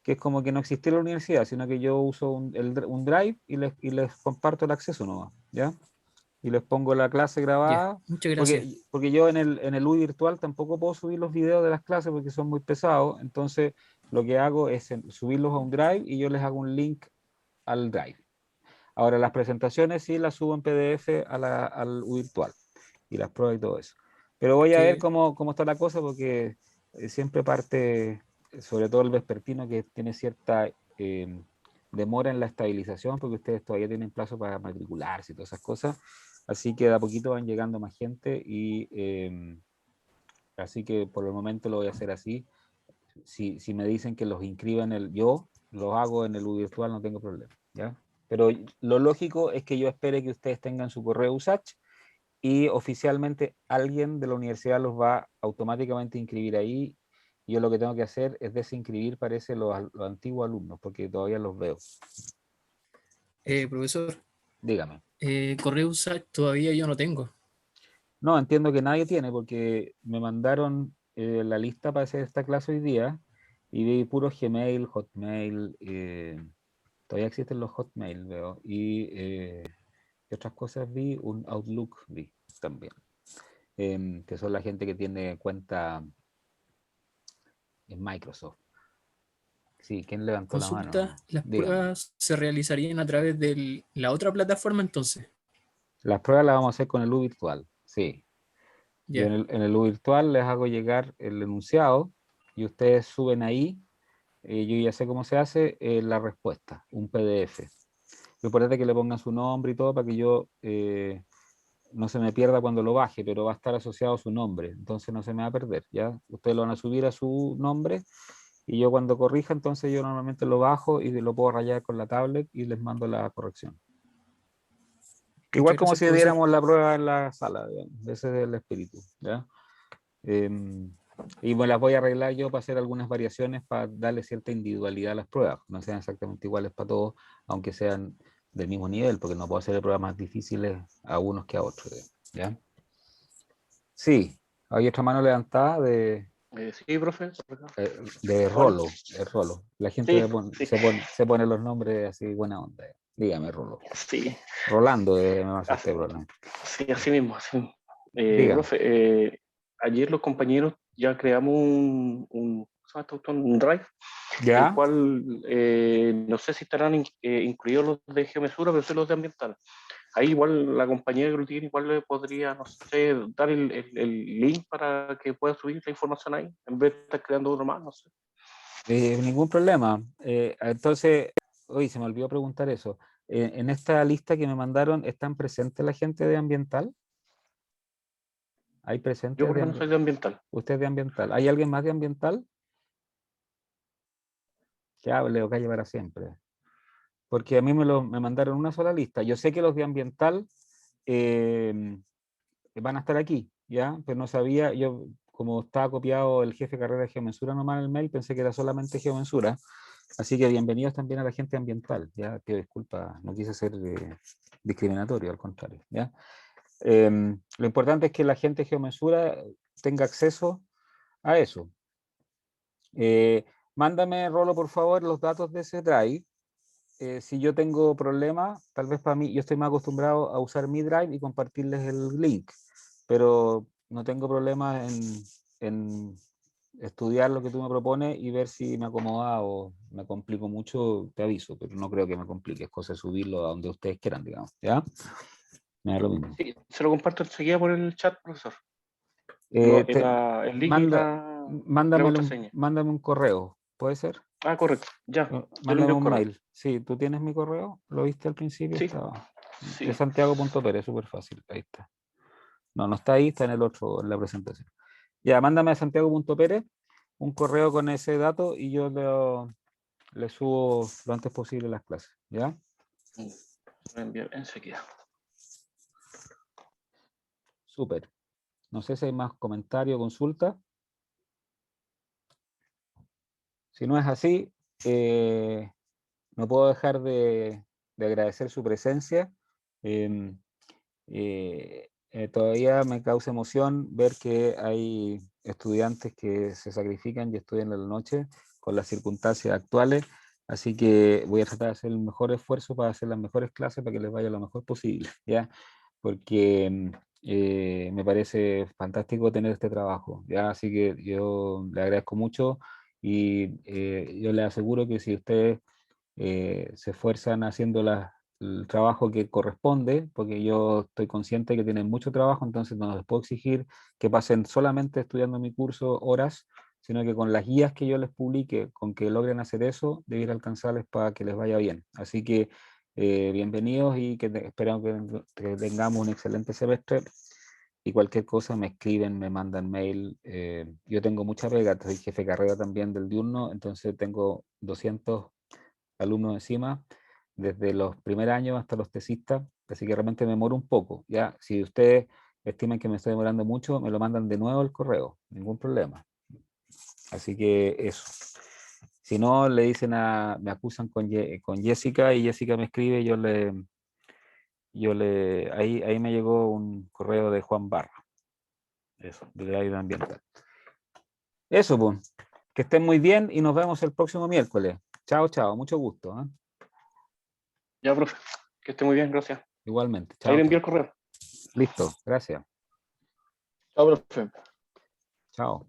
que es como que no existe la universidad, sino que yo uso un Drive y les comparto el acceso nomás, ¿ya? Y les pongo la clase ya. grabada, Muchas gracias. porque yo en el U virtual tampoco puedo subir los videos de las clases porque son muy pesados, entonces lo que hago es subirlos a un Drive y yo les hago un link al Drive. Ahora las presentaciones sí las subo en PDF al U virtual y las pruebas y todo eso. Pero voy a ver Que cómo está la cosa porque siempre parte, sobre todo el vespertino, que tiene cierta demora en la estabilización porque ustedes todavía tienen plazo para matricularse y todas esas cosas. Así que de a poquito van llegando más gente y así que por el momento lo voy a hacer así. Si me dicen que los inscriban yo los hago en el U virtual, no tengo problema, ¿ya? Pero lo lógico es que yo espere que ustedes tengan su correo USACH y oficialmente alguien de la universidad los va automáticamente a inscribir ahí. Yo lo que tengo que hacer es desinscribir, parece, los antiguos alumnos, porque todavía los veo. Eso. profesor, Dígame. correo USACH todavía yo no tengo. No, entiendo que nadie tiene, porque me mandaron la lista para hacer esta clase hoy día y vi puro Gmail, Hotmail, todavía existen los Hotmail, veo, y ¿qué otras cosas vi? Un Outlook vi también, que son la gente que tiene cuenta en Microsoft. Sí, ¿quién levantó la mano? Consulta, las Dígame. pruebas se realizarían a través de la otra plataforma entonces. Las pruebas las vamos a hacer con el U virtual, sí. Yo Ya, en el U virtual les hago llegar el enunciado y ustedes suben ahí, yo ya sé cómo se hace, la respuesta, un PDF. Lo importante es que le pongan su nombre y todo para que yo no se me pierda cuando lo baje, pero va a estar asociado a su nombre, entonces no se me va a perder, ¿ya? Ustedes lo van a subir a su nombre y yo cuando corrija, entonces yo normalmente lo bajo y lo puedo rayar con la tablet y les mando la corrección. Igual muchas como gracias, si profesor. diéramos la prueba en la sala, digamos. Ese es el espíritu, ¿ya? Y me las voy a arreglar yo para hacer algunas variaciones para darle cierta individualidad a las pruebas, no sean exactamente iguales para todos, aunque sean del mismo nivel, porque no puedo hacer pruebas más difíciles a unos que a otros, ¿ya? Sí, hay otra mano levantada Sí, profe. de Hola. Rolo, de Rolo. La gente Sí, sí, se pone los nombres así, buena onda. Dígame, Rolo. sí, Rolando, me hace así, usted, problema. sí, así mismo. Así mismo. Dígame. Profe, ayer los compañeros ya creamos ¿cómo se llama este botón? Un Drive, el ¿Ya? cual no sé si estarán incluidos los de geomesura, pero sí los de ambiental. Ahí igual la compañía que lo tiene, igual le podría, no sé, dar el link para que pueda subir la información ahí, en vez de estar creando otro más, no sé. Ningún problema. Entonces, hoy se me olvidó preguntar eso. En esta lista que me mandaron, ¿están presentes la gente de ambiental? ¿Hay Yo presentes por de lo menos soy ambiental? de ambiental. ¿Usted de ambiental? ¿Hay alguien más de ambiental? Que hable o calle para siempre. Porque a mí me mandaron una sola lista. Yo sé que los de ambiental eh, van a estar aquí, ¿ya? Pero no sabía, yo como estaba copiado el jefe de carrera de geomensura nomás en el mail, pensé que era solamente geomensura. Así que bienvenidos también a la gente ambiental, ya pido disculpas, no quise ser discriminatorio, al contrario, ¿ya? Lo importante es que la gente de geomensura tenga acceso a eso. Mándame, Rolo, por favor, los datos de ese drive. Si yo tengo problemas, tal vez para mí, yo estoy más acostumbrado a usar mi drive y compartirles el link, pero no tengo problema en estudiar lo que tú me propones y ver si me acomoda o me complico mucho, te aviso, pero no creo que me complique, es cosa de subirlo a donde ustedes quieran, digamos, ¿ya? Me da lo mismo. Sí, se lo comparto enseguida por el chat, profesor. Eh, te- El link y la contraseña. mándame un correo, ¿puede ser? Ah, correcto. Ya. Yo le Mándame envío el un correo. mail. Sí, tú tienes mi correo, lo viste al principio, Sí, estaba. sí. Es santiago.pérez, súper fácil, ahí está. No, no está ahí, está en el otro, en la presentación. Ya, mándame a santiago.pérez un correo con ese dato y yo le subo lo antes posible las clases, ¿ya? Lo voy a enviar enseguida. Súper. No sé si hay más comentarios, consultas. Si no es así, no puedo dejar de agradecer su presencia. Em, todavía me causa emoción ver que hay estudiantes que se sacrifican y estudian en la noche con las circunstancias actuales, así que voy a tratar de hacer el mejor esfuerzo para hacer las mejores clases para que les vaya lo mejor posible, ¿ya? Porque me parece fantástico tener este trabajo, ¿ya? Así que yo le agradezco mucho y yo le aseguro que si ustedes se esfuerzan haciendo el trabajo que corresponde, porque yo estoy consciente que tienen mucho trabajo, entonces no les puedo exigir que pasen solamente estudiando mi curso horas, sino que con las guías que yo les publique, con que logren hacer eso, debiera alcanzarles para que les vaya bien. Así que bienvenidos y esperamos que tengamos un excelente semestre. Y cualquier cosa me escriben, me mandan mail. Yo tengo mucha pega, soy jefe de carrera también del diurno, entonces tengo 200 alumnos encima, desde los primeros años hasta los tesistas, así que realmente me demoro un poco. Ya, si ustedes estiman que me estoy demorando mucho, me lo mandan de nuevo al correo, ningún problema. Así que eso. Si no, le dicen me acusan con Jessica y Jessica me escribe, ahí me llegó un correo de Juan Barra. Eso, de Ayuda Ambiental. Eso, pues. Que estén muy bien y nos vemos el próximo miércoles. Chao, chao. Mucho gusto. ¿Eh? Ya, profe. Que esté muy bien, gracias. Igualmente. Ahí Chao, le envío chao. el correo. Listo. Gracias. Chao, profe. Chao.